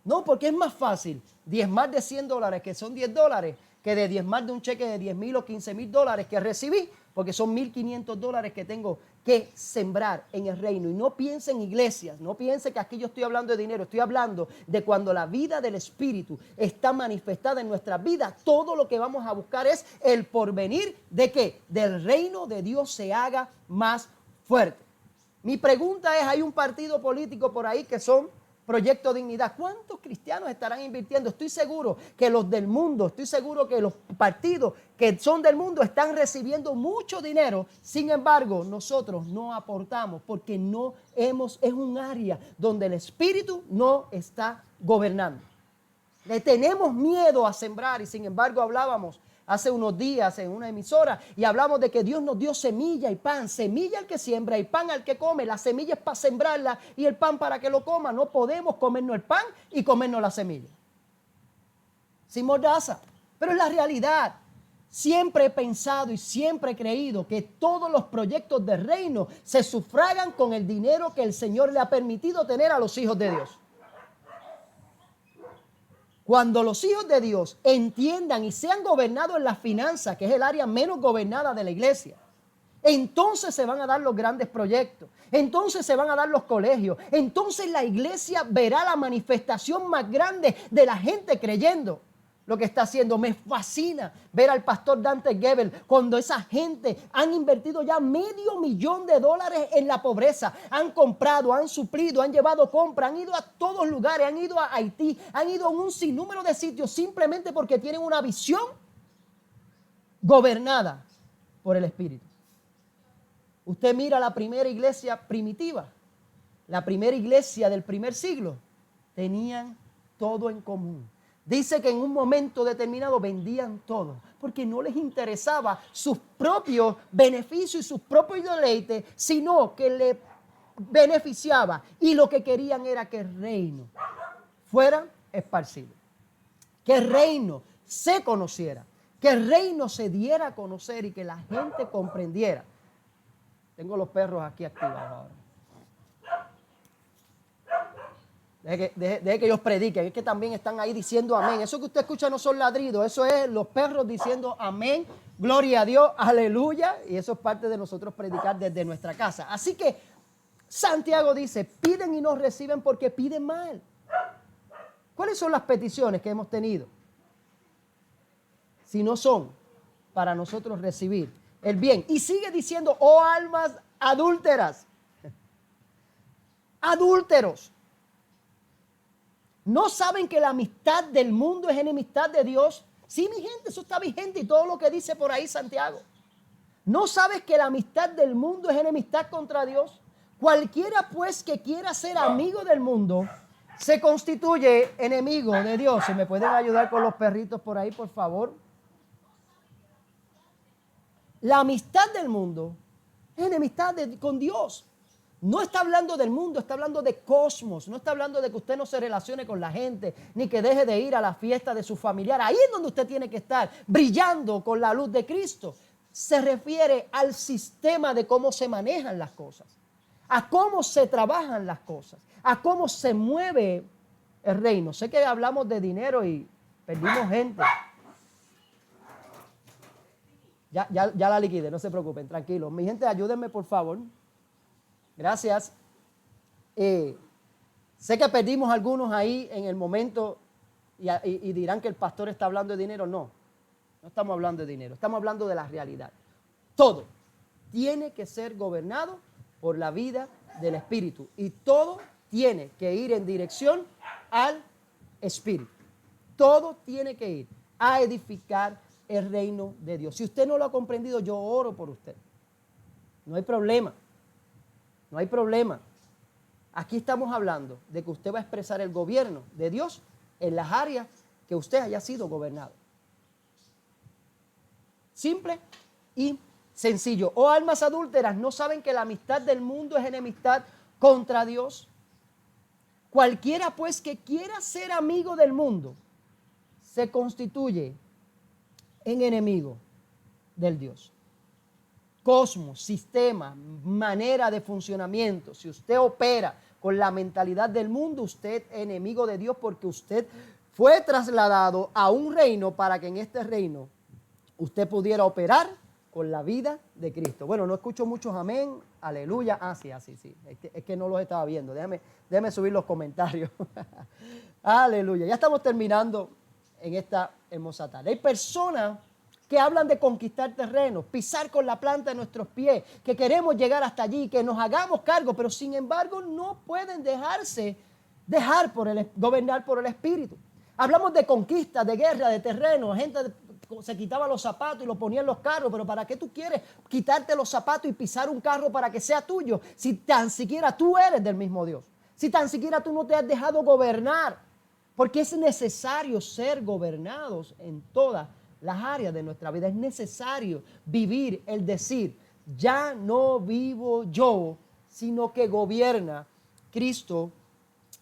No, porque es más fácil diezmar de $100, que son $10, que de diezmar de un cheque de $10,000 o $15,000 que recibí, porque son $1,500 que tengo que sembrar en el reino. Y no piense en iglesias, no piense que aquí yo estoy hablando de dinero, estoy hablando de cuando la vida del Espíritu está manifestada en nuestra vida. Todo lo que vamos a buscar es el porvenir de que del reino de Dios se haga más fuerte. Mi pregunta es, hay un partido político por ahí que son Proyecto Dignidad. ¿Cuántos cristianos estarán invirtiendo? Estoy seguro que los del mundo, estoy seguro que los partidos que son del mundo están recibiendo mucho dinero. Sin embargo, nosotros no aportamos porque es un área donde el Espíritu no está gobernando. Le tenemos miedo a sembrar y sin embargo hablábamos hace unos días en una emisora y hablamos de que Dios nos dio semilla y pan, semilla al que siembra y pan al que come. La semilla es para sembrarla y el pan para que lo coma. No podemos comernos el pan y comernos la semilla. Sin mordaza. Pero es la realidad. Siempre he pensado y siempre he creído que todos los proyectos de reino se sufragan con el dinero que el Señor le ha permitido tener a los hijos de Dios. Cuando los hijos de Dios entiendan y sean gobernados en las finanzas, que es el área menos gobernada de la iglesia, entonces se van a dar los grandes proyectos, entonces se van a dar los colegios, entonces la iglesia verá la manifestación más grande de la gente creyendo lo que está haciendo. Me fascina ver al pastor Dante Gebel cuando esa gente han invertido ya $500,000 en la pobreza, han comprado, han suplido, han llevado compra, han ido a todos lugares, han ido a Haití, han ido a un sinnúmero de sitios simplemente porque tienen una visión gobernada por el Espíritu. Usted mira la primera iglesia primitiva, la primera iglesia del primer siglo, tenían todo en común. Dice que en un momento determinado vendían todo porque no les interesaba sus propios beneficios y sus propios deleites, sino que le beneficiaba y lo que querían era que el reino fuera esparcido, que el reino se conociera, que el reino se diera a conocer y que la gente comprendiera. Tengo los perros aquí activados ahora. Deje que ellos prediquen. Es que también están ahí diciendo amén. Eso que usted escucha no son ladridos. Eso es los perros diciendo amén, gloria a Dios, aleluya. Y eso es parte de nosotros predicar desde nuestra casa. Así que Santiago dice, piden y no reciben porque piden mal. ¿Cuáles son las peticiones que hemos tenido? Si no son para nosotros recibir el bien. Y sigue diciendo, oh almas adúlteras, adúlteros. ¿No saben que la amistad del mundo es enemistad de Dios? Sí, mi gente, eso está vigente y todo lo que dice por ahí Santiago. ¿No sabes que la amistad del mundo es enemistad contra Dios? Cualquiera pues que quiera ser amigo del mundo se constituye enemigo de Dios. Si me pueden ayudar con los perritos por ahí, por favor. La amistad del mundo es enemistad con Dios. No está hablando del mundo, está hablando de cosmos. No está hablando de que usted no se relacione con la gente, ni que deje de ir a la fiesta de su familiar. Ahí es donde usted tiene que estar, brillando con la luz de Cristo. Se refiere al sistema de cómo se manejan las cosas, a cómo se trabajan las cosas, a cómo se mueve el reino. Sé que hablamos de dinero y perdimos gente. Ya la liquidé, no se preocupen, tranquilos. Mi gente, ayúdenme por favor. Gracias. Sé que perdimos algunos ahí en el momento y dirán que el pastor está hablando de dinero. No estamos hablando de dinero, estamos hablando de la realidad. Todo tiene que ser gobernado por la vida del Espíritu y todo tiene que ir en dirección al Espíritu. Todo tiene que ir a edificar el reino de Dios. Si usted no lo ha comprendido, yo oro por usted. No hay problema. No hay problema. Aquí estamos hablando de que usted va a expresar el gobierno de Dios en las áreas que usted haya sido gobernado. Simple y sencillo. Oh almas adúlteras, ¿no saben que la amistad del mundo es enemistad contra Dios? Cualquiera pues que quiera ser amigo del mundo se constituye en enemigo del Dios. Cosmos, sistema, manera de funcionamiento. Si usted opera con la mentalidad del mundo, usted es enemigo de Dios porque usted fue trasladado a un reino para que en este reino usted pudiera operar con la vida de Cristo. Bueno, no escucho muchos amén, aleluya. Sí. Es que no los estaba viendo. Déjame subir los comentarios. Aleluya. Ya estamos terminando en esta hermosa tarde. Hay personas que hablan de conquistar terrenos, pisar con la planta de nuestros pies, que queremos llegar hasta allí, que nos hagamos cargo, pero sin embargo no pueden gobernar por el Espíritu. Hablamos de conquista, de guerra, de terreno. Gente se quitaba los zapatos y los ponía en los carros, pero ¿para qué tú quieres quitarte los zapatos y pisar un carro para que sea tuyo si tan siquiera tú eres del mismo Dios? Si tan siquiera tú no te has dejado gobernar, porque es necesario ser gobernados en todas las áreas de nuestra vida. Es necesario vivir el decir, ya no vivo yo, sino que gobierna Cristo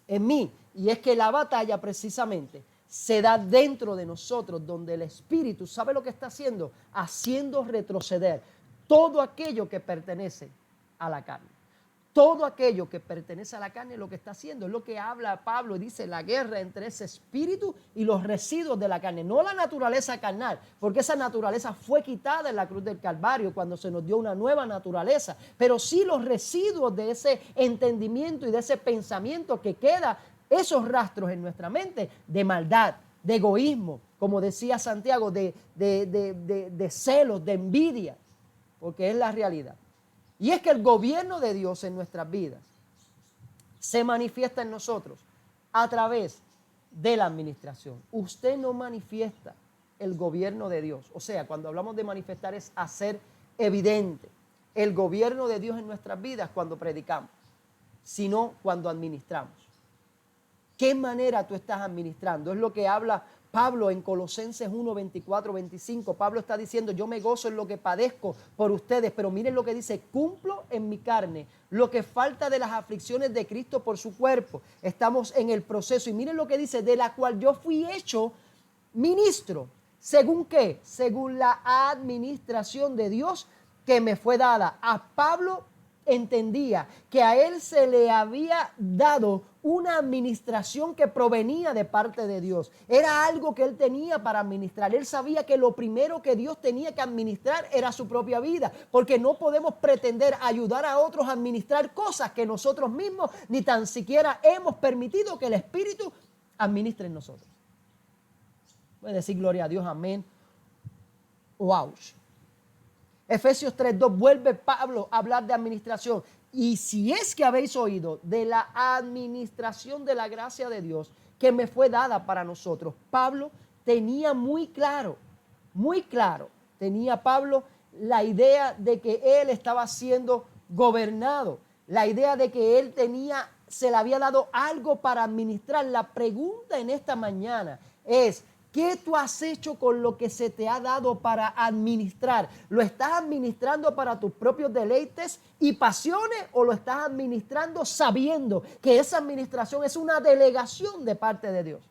en mí. Y es que la batalla precisamente se da dentro de nosotros, donde el Espíritu, ¿sabe lo que está haciendo? Haciendo retroceder todo aquello que pertenece a la carne. Todo aquello que pertenece a la carne lo que está haciendo es lo que habla Pablo y dice la guerra entre ese espíritu y los residuos de la carne, no la naturaleza carnal, porque esa naturaleza fue quitada en la cruz del Calvario cuando se nos dio una nueva naturaleza, pero sí los residuos de ese entendimiento y de ese pensamiento que queda, esos rastros en nuestra mente de maldad, de egoísmo, como decía Santiago, de celos, de envidia, porque es la realidad. Y es que el gobierno de Dios en nuestras vidas se manifiesta en nosotros a través de la administración. Usted no manifiesta el gobierno de Dios. O sea, cuando hablamos de manifestar es hacer evidente el gobierno de Dios en nuestras vidas cuando predicamos, sino cuando administramos. ¿Qué manera tú estás administrando? Es lo que habla Pablo en Colosenses 1, 24, 25. Pablo está diciendo, yo me gozo en lo que padezco por ustedes, pero miren lo que dice, cumplo en mi carne lo que falta de las aflicciones de Cristo por su cuerpo. Estamos en el proceso y miren lo que dice, de la cual yo fui hecho ministro. ¿Según qué? Según la administración de Dios que me fue dada. A Pablo entendía que a él se le había dado una administración que provenía de parte de Dios. Era algo que él tenía para administrar. Él sabía que lo primero que Dios tenía que administrar era su propia vida, porque no podemos pretender ayudar a otros a administrar cosas que nosotros mismos ni tan siquiera hemos permitido que el Espíritu administre en nosotros. Voy a decir gloria a Dios, amén. Wow. Efesios 3:2 vuelve Pablo a hablar de administración. Y si es que habéis oído de la administración de la gracia de Dios que me fue dada para nosotros. Pablo tenía muy claro, tenía Pablo la idea de que él estaba siendo gobernado, la idea de que él se le había dado algo para administrar. La pregunta en esta mañana es, ¿qué tú has hecho con lo que se te ha dado para administrar? ¿Lo estás administrando para tus propios deleites y pasiones o lo estás administrando sabiendo que esa administración es una delegación de parte de Dios?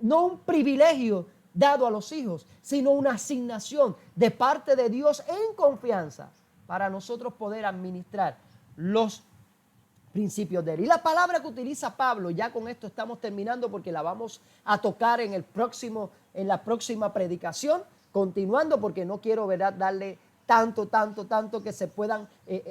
No un privilegio dado a los hijos, sino una asignación de parte de Dios en confianza para nosotros poder administrar los principios de él. Y la palabra que utiliza Pablo, ya con esto estamos terminando porque la vamos a tocar en la próxima predicación, continuando porque no quiero, ¿verdad?, darle tanto que se puedan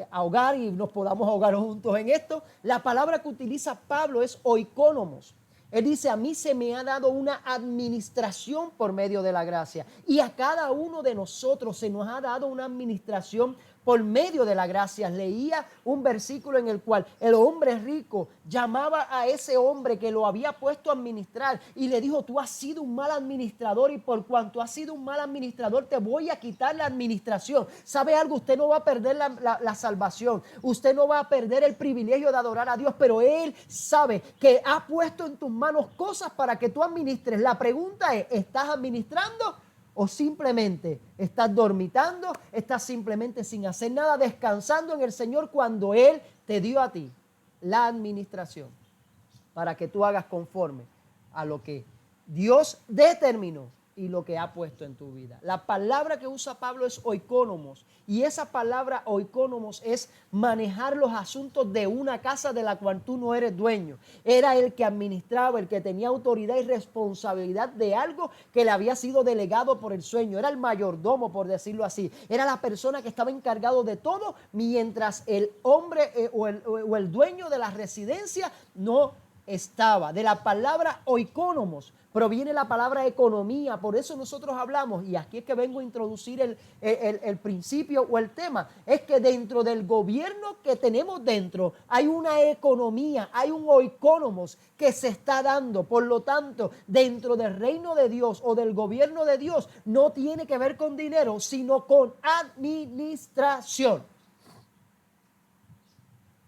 ahogar y nos podamos ahogar juntos en esto. La palabra que utiliza Pablo es oikónomos. Él dice, a mí se me ha dado una administración por medio de la gracia. Y a cada uno de nosotros se nos ha dado una administración por medio de la gracia. Leía un versículo en el cual el hombre rico llamaba a ese hombre que lo había puesto a administrar y le dijo: tú has sido un mal administrador, y por cuanto has sido un mal administrador te voy a quitar la administración. ¿Sabe algo? Usted no va a perder la salvación, usted no va a perder el privilegio de adorar a Dios, pero Él sabe que ha puesto en tus manos cosas para que tú administres. La pregunta es: ¿estás administrando? ¿O simplemente estás dormitando? ¿Estás simplemente sin hacer nada, descansando en el Señor cuando Él te dio a ti la administración para que tú hagas conforme a lo que Dios determinó y lo que ha puesto en tu vida? La palabra que usa Pablo es oikonomos, y esa palabra oikonomos es manejar los asuntos de una casa de la cual tú no eres dueño. Era el que administraba, el que tenía autoridad y responsabilidad de algo que le había sido delegado por el sueño. Era el mayordomo, por decirlo así. Era la persona que estaba encargado de todo, mientras el hombre o el dueño de la residencia no estaba. De la palabra oikonomos proviene la palabra economía. Por eso nosotros hablamos, y aquí es que vengo a introducir el principio o el tema, es que dentro del gobierno que tenemos dentro hay una economía, hay un oikonomos que se está dando. Por lo tanto, dentro del reino de Dios o del gobierno de Dios no tiene que ver con dinero, sino con administración.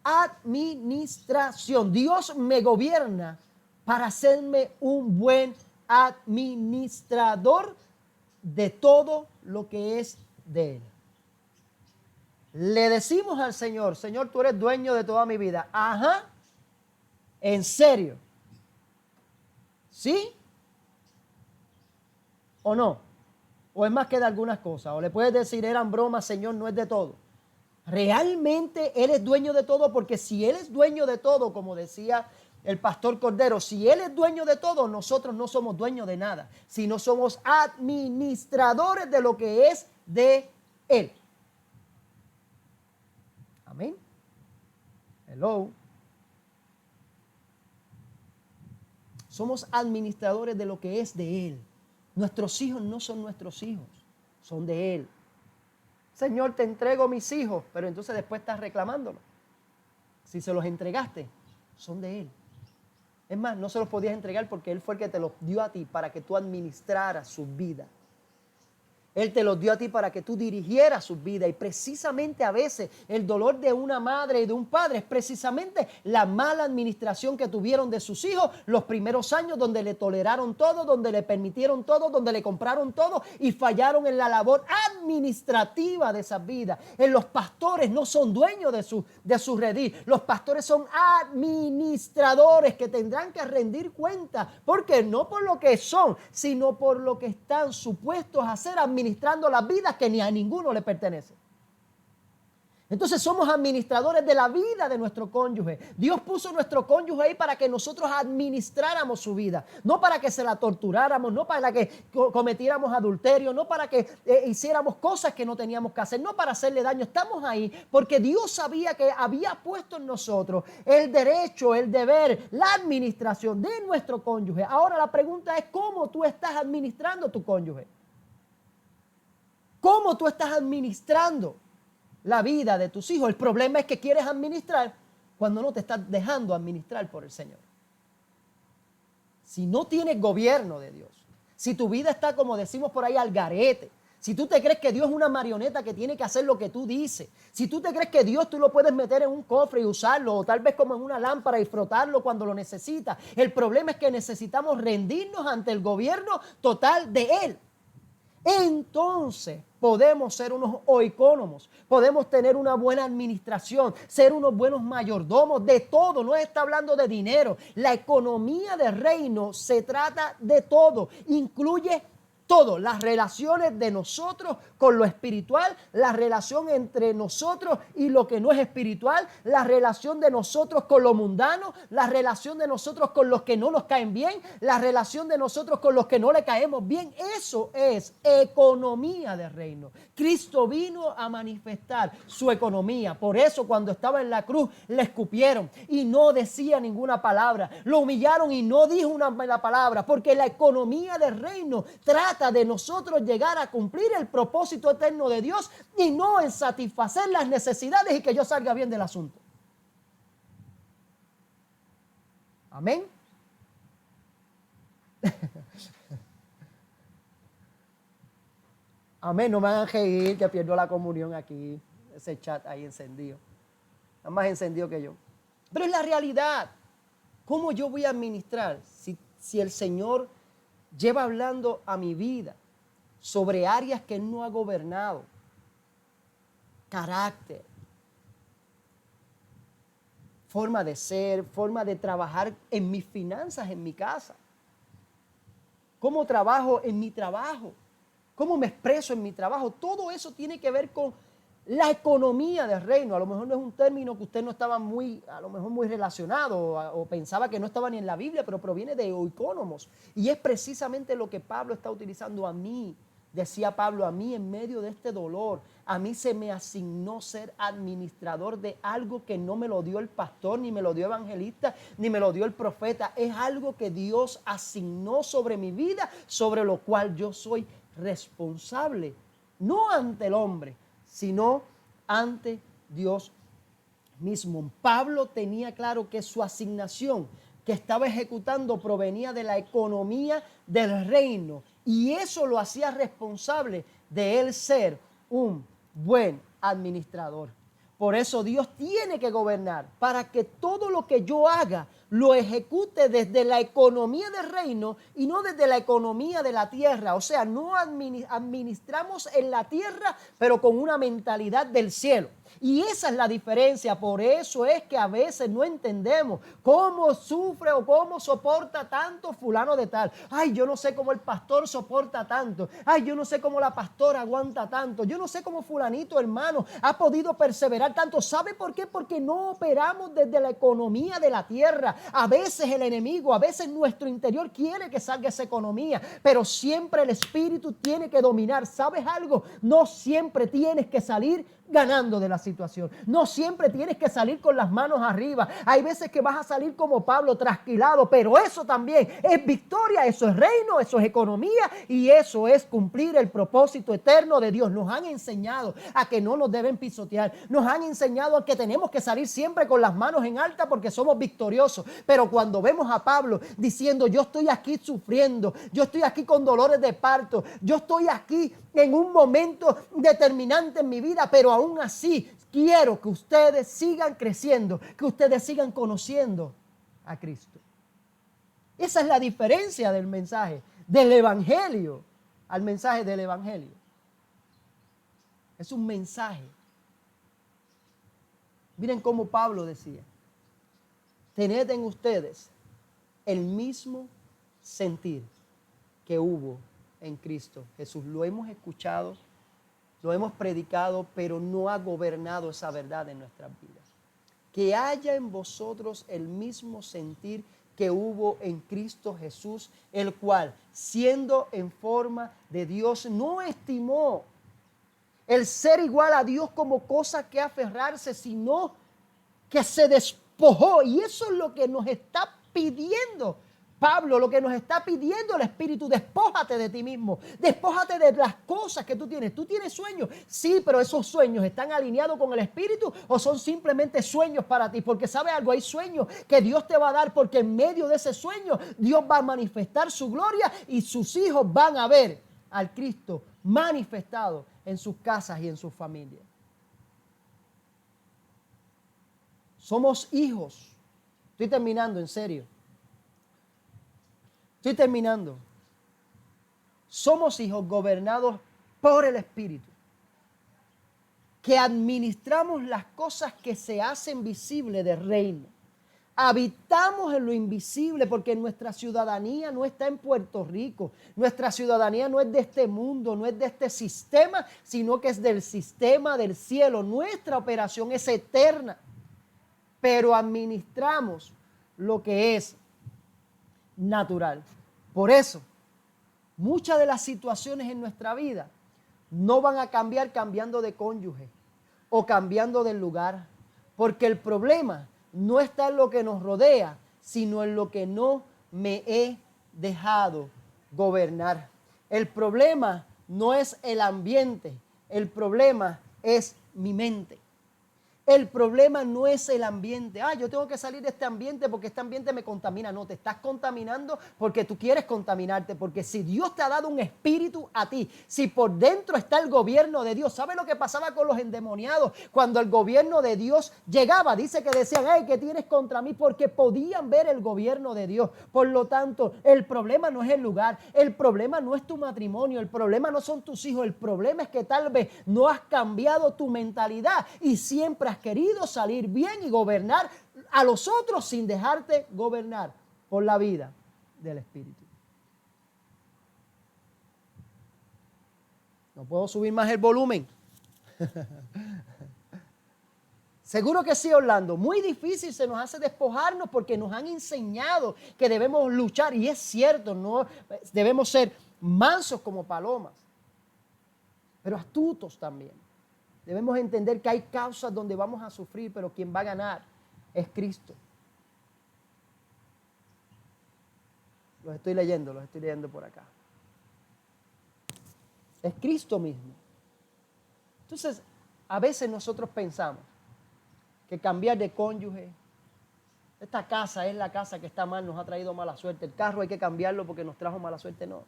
Administración. Dios me gobierna para hacerme un buen administrador de todo lo que es de Él. Le decimos al Señor: Señor, tú eres dueño de toda mi vida. Ajá, ¿en serio? ¿Sí? ¿O no? ¿O es más que de algunas cosas? O le puedes decir: eran bromas, Señor, no es de todo. Realmente Él es dueño de todo, porque si Él es dueño de todo, como decía el pastor Cordero, si Él es dueño de todo, nosotros no somos dueños de nada, sino somos administradores de lo que es de Él. Amén. Hello. Somos administradores de lo que es de Él. Nuestros hijos no son nuestros hijos, son de Él. Señor, te entrego mis hijos, pero entonces después estás reclamándolo. Si se los entregaste, son de Él. Es más, no se los podías entregar porque Él fue el que te los dio a ti para que tú administraras su vida. Él te los dio a ti para que tú dirigieras su vida. Y precisamente a veces el dolor de una madre y de un padre es precisamente la mala administración que tuvieron de sus hijos los primeros años, donde le toleraron todo, donde le permitieron todo, donde le compraron todo y fallaron en la labor administrativa de esa vida. Los pastores no son dueños de su redil. Los pastores son administradores que tendrán que rendir cuenta, porque no por lo que son, sino por lo que están supuestos a hacer, administrando las vidas que ni a ninguno le pertenecen. Entonces somos administradores de la vida de nuestro cónyuge. Dios puso nuestro cónyuge ahí para que nosotros administráramos su vida, no para que se la torturáramos, no para que cometiéramos adulterio, no para que hiciéramos cosas que no teníamos que hacer, no para hacerle daño. Estamos ahí porque Dios sabía que había puesto en nosotros el derecho, el deber, la administración de nuestro cónyuge. Ahora la pregunta es: ¿cómo tú estás administrando tu cónyuge? ¿Cómo tú estás administrando la vida de tus hijos? El problema es que quieres administrar cuando no te estás dejando administrar por el Señor. Si no tienes gobierno de Dios, si tu vida está, como decimos por ahí, al garete, si tú te crees que Dios es una marioneta que tiene que hacer lo que tú dices, si tú te crees que Dios tú lo puedes meter en un cofre y usarlo, o tal vez como en una lámpara y frotarlo cuando lo necesitas, el problema es que necesitamos rendirnos ante el gobierno total de Él. Entonces podemos ser unos oikonomos, podemos tener una buena administración, ser unos buenos mayordomos de todo. No está hablando de dinero. La economía del reino se trata de todo, incluye todo, las relaciones de nosotros con lo espiritual, la relación entre nosotros y lo que no es espiritual, la relación de nosotros con lo mundano, la relación de nosotros con los que no nos caen bien, la relación de nosotros con los que no le caemos bien. Eso es economía del reino. Cristo vino a manifestar su economía. Por eso cuando estaba en la cruz le escupieron y no decía ninguna palabra. Lo humillaron y no dijo una mala palabra, porque la economía del reino trata trata de nosotros llegar a cumplir el propósito eterno de Dios y no en satisfacer las necesidades y que yo salga bien del asunto. Amén. Amén, no me hagan reír que pierdo la comunión aquí. Ese chat ahí encendido. Está más encendido que yo. Pero es la realidad. ¿Cómo yo voy a administrar si el Señor lleva hablando a mi vida sobre áreas que Él no ha gobernado? Carácter, forma de ser, forma de trabajar en mis finanzas, en mi casa. ¿Cómo trabajo en mi trabajo? ¿Cómo me expreso en mi trabajo? Todo eso tiene que ver con la economía del reino. A lo mejor no es un término que usted no estaba muy relacionado o pensaba que no estaba ni en la Biblia, pero proviene de oikonomos. Y es precisamente lo que Pablo está utilizando a mí. Decía Pablo, a mí en medio de este dolor, a mí se me asignó ser administrador de algo que no me lo dio el pastor, ni me lo dio el evangelista, ni me lo dio el profeta. Es algo que Dios asignó sobre mi vida, sobre lo cual yo soy responsable, no ante el hombre, sino ante Dios mismo. Pablo tenía claro que su asignación que estaba ejecutando provenía de la economía del reino y eso lo hacía responsable de él ser un buen administrador. Por eso Dios tiene que gobernar para que todo lo que yo haga lo ejecute desde la economía del reino y no desde la economía de la tierra. O sea, no administramos en la tierra, pero con una mentalidad del cielo. Y esa es la diferencia. Por eso es que a veces no entendemos cómo sufre o cómo soporta tanto fulano de tal. Ay, yo no sé cómo el pastor soporta tanto. Ay, yo no sé cómo la pastora aguanta tanto. Yo no sé cómo fulanito hermano ha podido perseverar tanto. ¿Sabe por qué? Porque no operamos desde la economía de la tierra. A veces el enemigo, a veces nuestro interior quiere que salga esa economía, pero siempre el espíritu tiene que dominar. ¿Sabes algo? No siempre tienes que salir ganando de la situación. No siempre tienes que salir con las manos arriba. Hay veces que vas a salir como Pablo, trasquilado, pero eso también es victoria, eso es reino, eso es economía y eso es cumplir el propósito eterno de Dios. Nos han enseñado a que no nos deben pisotear. Nos han enseñado a que tenemos que salir siempre con las manos en alta porque somos victoriosos. Pero cuando vemos a Pablo diciendo, yo estoy aquí sufriendo, yo estoy aquí con dolores de parto, yo estoy aquí en un momento determinante en mi vida, pero aún así quiero que ustedes sigan creciendo, que ustedes sigan conociendo a Cristo. Esa es la diferencia del mensaje del evangelio al mensaje del evangelio. Es un mensaje. Miren cómo Pablo decía, tened en ustedes el mismo sentir que hubo en Cristo Jesús. Lo hemos escuchado, lo hemos predicado, pero no ha gobernado esa verdad en nuestras vidas. Que haya en vosotros el mismo sentir que hubo en Cristo Jesús, el cual, siendo en forma de Dios, no estimó el ser igual a Dios como cosa que aferrarse, sino que se despojó. Y eso es lo que nos está pidiendo Pablo, lo que nos está pidiendo el Espíritu. Despójate de ti mismo, despójate de las cosas que tú tienes. ¿Tú tienes sueños? Sí, pero esos sueños ¿están alineados con el Espíritu o son simplemente sueños para ti? Porque ¿sabe algo? Hay sueños que Dios te va a dar porque en medio de ese sueño Dios va a manifestar su gloria y sus hijos van a ver al Cristo manifestado en sus casas y en sus familias. Somos hijos. Estoy terminando, en serio. Estoy terminando. Somos hijos gobernados por el Espíritu, que administramos las cosas que se hacen visibles del reino. Habitamos en lo invisible porque nuestra ciudadanía no está en Puerto Rico. Nuestra ciudadanía no es de este mundo, no es de este sistema, sino que es del sistema del cielo. Nuestra operación es eterna, pero administramos lo que es natural. Por eso, muchas de las situaciones en nuestra vida no van a cambiar cambiando de cónyuge o cambiando de lugar, porque el problema no está en lo que nos rodea, sino en lo que no me he dejado gobernar. El problema no es el ambiente, el problema es mi mente. El problema no es el ambiente. Yo tengo que salir de este ambiente porque este ambiente me contamina. No, te estás contaminando porque tú quieres contaminarte. Porque si Dios te ha dado un espíritu a ti, si por dentro está el gobierno de Dios, ¿sabe lo que pasaba con los endemoniados? Cuando el gobierno de Dios llegaba, dice que decían, hey, ¿qué tienes contra mí? Porque podían ver el gobierno de Dios. Por lo tanto, el problema no es el lugar, el problema no es tu matrimonio, el problema no son tus hijos, el problema es que tal vez no has cambiado tu mentalidad y siempre has querido salir bien y gobernar a los otros sin dejarte gobernar por la vida del Espíritu. No puedo subir más el volumen. Seguro que sí, Orlando. Muy difícil se nos hace despojarnos porque nos han enseñado que debemos luchar. Y es cierto, no debemos ser mansos como palomas, pero astutos también. Debemos entender que hay causas donde vamos a sufrir, pero quien va a ganar es Cristo. Los estoy leyendo por acá. Es Cristo mismo. Entonces, a veces nosotros pensamos que cambiar de cónyuge, esta casa es la casa que está mal, nos ha traído mala suerte, el carro hay que cambiarlo porque nos trajo mala suerte. No,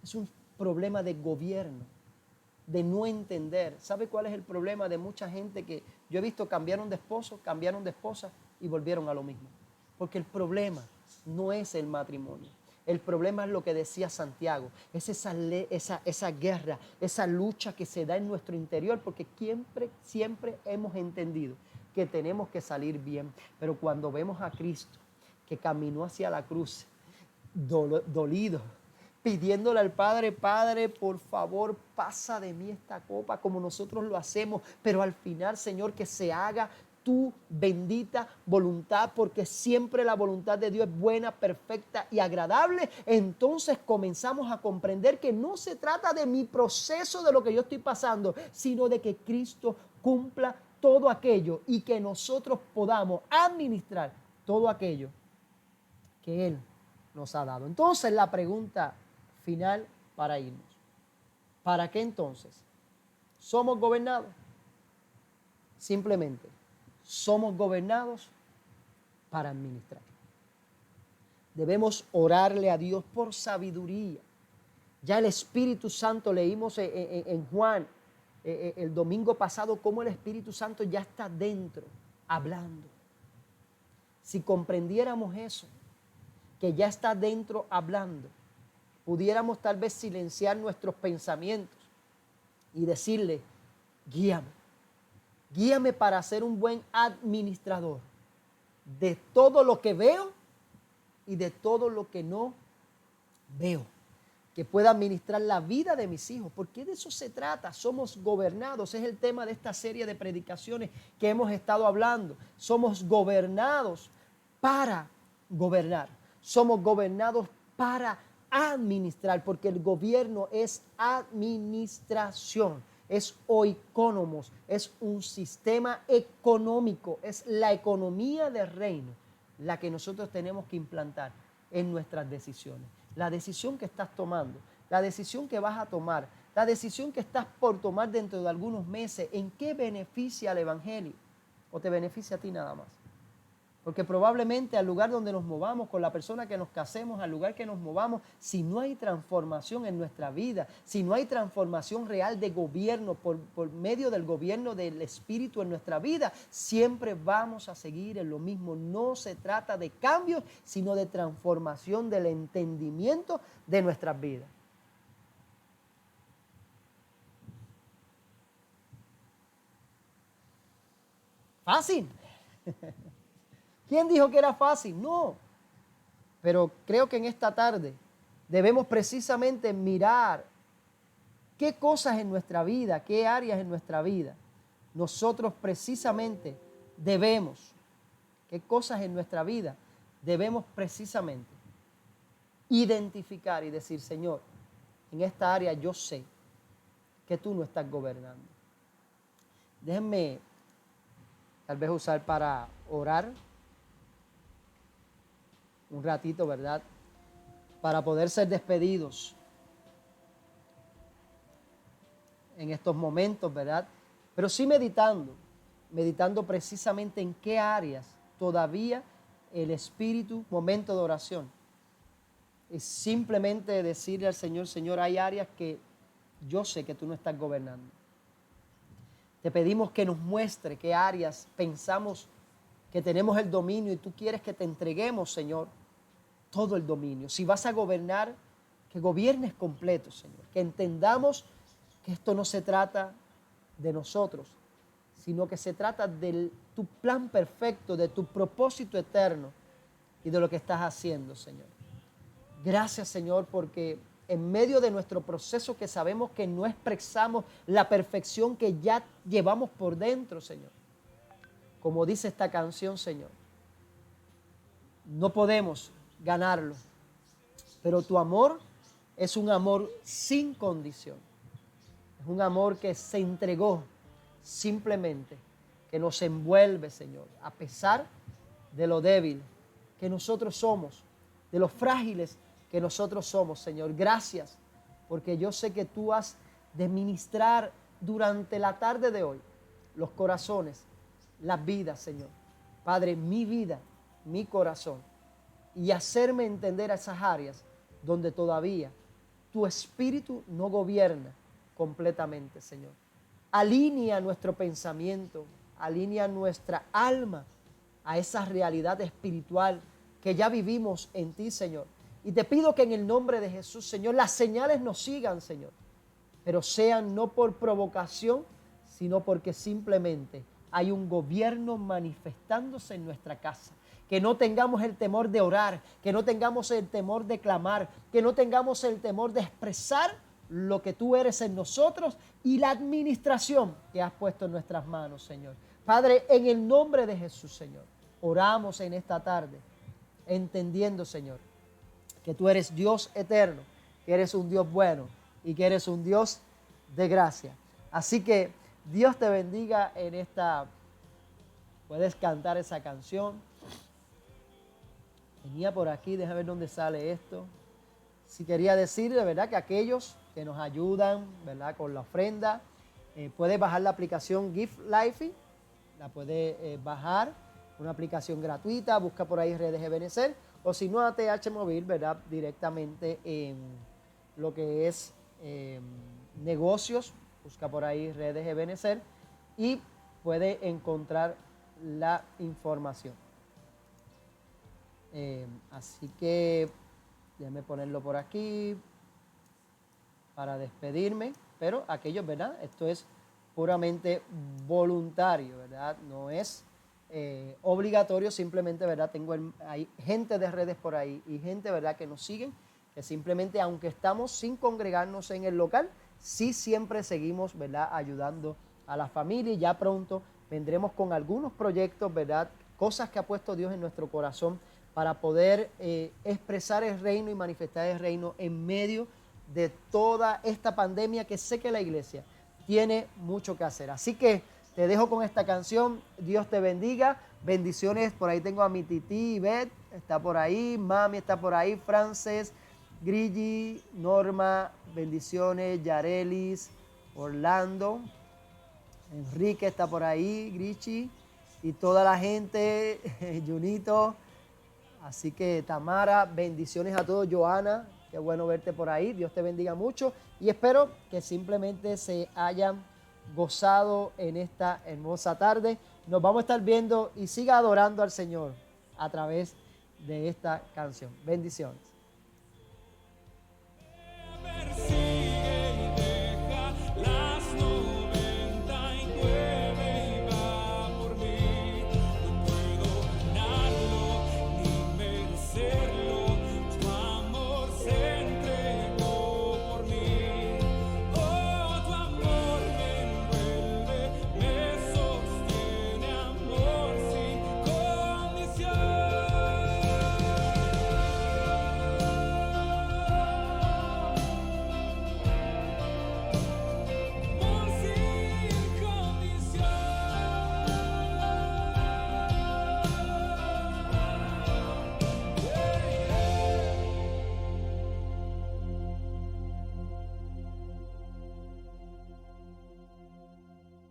es un problema de gobierno, de no entender. ¿Sabe cuál es el problema de mucha gente que yo he visto cambiaron de esposo, cambiaron de esposa y volvieron a lo mismo? Porque el problema no es el matrimonio. El problema es lo que decía Santiago, es esa guerra, esa lucha que se da en nuestro interior, porque siempre hemos entendido que tenemos que salir bien. Pero cuando vemos a Cristo que caminó hacia la cruz, dolido, pidiéndole al Padre, Padre, por favor, pasa de mí esta copa como nosotros lo hacemos, pero al final, Señor, que se haga tu bendita voluntad, porque siempre la voluntad de Dios es buena, perfecta y agradable. Entonces comenzamos a comprender que no se trata de mi proceso, de lo que yo estoy pasando, sino de que Cristo cumpla todo aquello y que nosotros podamos administrar todo aquello que Él nos ha dado. Entonces la pregunta final para irnos: ¿para qué entonces somos gobernados? Simplemente somos gobernados para administrar. Debemos orarle a Dios por sabiduría. Ya el Espíritu Santo, leímos en Juan el domingo pasado cómo el Espíritu Santo ya está dentro, hablando. Si comprendiéramos eso, que ya está dentro hablando, pudiéramos tal vez silenciar nuestros pensamientos y decirle, guíame. Guíame para ser un buen administrador de todo lo que veo y de todo lo que no veo. Que pueda administrar la vida de mis hijos, porque de eso se trata. Somos gobernados, es el tema de esta serie de predicaciones que hemos estado hablando. Somos gobernados para gobernar. Somos gobernados para administrar, porque el gobierno es administración. Es oikonomos, es un sistema económico, es la economía del reino la que nosotros tenemos que implantar en nuestras decisiones. La decisión que estás tomando, la decisión que vas a tomar, la decisión que estás por tomar dentro de algunos meses, ¿en qué beneficia al Evangelio? ¿O te beneficia a ti nada más? Porque probablemente al lugar donde nos movamos, con la persona que nos casemos, al lugar que nos movamos, si no hay transformación en nuestra vida, si no hay transformación real de gobierno por medio del gobierno del Espíritu en nuestra vida, siempre vamos a seguir en lo mismo. No se trata de cambios, sino de transformación del entendimiento de nuestras vidas. Fácil. ¿Quién dijo que era fácil? No. Pero creo que en esta tarde debemos precisamente mirar qué cosas en nuestra vida, qué áreas en nuestra vida nosotros precisamente debemos, qué cosas en nuestra vida debemos precisamente identificar y decir, Señor, en esta área yo sé que tú no estás gobernando. Déjenme tal vez usar para orar un ratito, ¿verdad? Para poder ser despedidos. en estos momentos, ¿verdad? Pero sí meditando precisamente en qué áreas todavía el Espíritu, momento de oración, es simplemente decirle al Señor, Señor, hay áreas que yo sé que tú no estás gobernando. Te pedimos que nos muestre qué áreas pensamos que tenemos el dominio y tú quieres que te entreguemos, Señor, todo el dominio. Si vas a gobernar, que gobiernes completo, Señor. Que entendamos que esto no se trata de nosotros, sino que se trata de tu plan perfecto, de tu propósito eterno y de lo que estás haciendo, Señor. Gracias, Señor, porque en medio de nuestro proceso que sabemos que no expresamos la perfección que ya llevamos por dentro, Señor. Como dice esta canción, Señor, no podemos ganarlo, pero tu amor es un amor sin condición. Es un amor que se entregó simplemente, que nos envuelve, Señor, a pesar de lo débil que nosotros somos, de lo frágiles que nosotros somos, Señor. Gracias, porque yo sé que tú has de ministrar durante la tarde de hoy los corazones, las vidas, Señor. Padre, mi vida, mi corazón, y hacerme entender a esas áreas donde todavía tu Espíritu no gobierna completamente, Señor. Alinea nuestro pensamiento, alinea nuestra alma a esa realidad espiritual que ya vivimos en ti, Señor. Y te pido que en el nombre de Jesús, Señor, las señales nos sigan, Señor, pero sean no por provocación, sino porque simplemente hay un gobierno manifestándose en nuestra casa. Que no tengamos el temor de orar, que no tengamos el temor de clamar, que no tengamos el temor de expresar lo que tú eres en nosotros y la administración que has puesto en nuestras manos, Señor. Padre, en el nombre de Jesús, Señor, oramos en esta tarde, entendiendo, Señor, que tú eres Dios eterno, que eres un Dios bueno y que eres un Dios de gracia. Así que Dios te bendiga en esta. Puedes cantar esa canción. Venía por aquí, déjame ver dónde sale esto. Si quería decir de verdad que aquellos que nos ayudan, ¿verdad?, con la ofrenda, puedes bajar la aplicación Gift Life, la puedes bajar, una aplicación gratuita, busca por ahí Redes Ebenecer, o si no a TH Móvil, ¿verdad?, directamente en lo que es negocios, busca por ahí Redes Ebenecer y puede encontrar la información. Así que déjame ponerlo por aquí para despedirme, pero aquellos, ¿verdad? Esto es puramente voluntario, ¿verdad? No es obligatorio, simplemente, ¿verdad? Hay gente de redes por ahí y gente, ¿verdad?, que nos siguen, que simplemente, aunque estamos sin congregarnos en el local, sí siempre seguimos, ¿verdad?, ayudando a la familia, y ya pronto vendremos con algunos proyectos, ¿verdad?, cosas que ha puesto Dios en nuestro corazón para poder expresar el reino y manifestar el reino en medio de toda esta pandemia que sé que la iglesia tiene mucho que hacer. Así que te dejo con esta canción. Dios te bendiga. Bendiciones. Por ahí tengo a mi tití Ivette, está por ahí. Mami está por ahí. Frances, Grigi, Norma, bendiciones. Yarelis, Orlando, Enrique está por ahí, Grichi, y toda la gente, Junito. Así que Tamara, bendiciones a todos. Joana, qué bueno verte por ahí. Dios te bendiga mucho y espero que simplemente se hayan gozado en esta hermosa tarde. Nos vamos a estar viendo y siga adorando al Señor a través de esta canción. Bendiciones.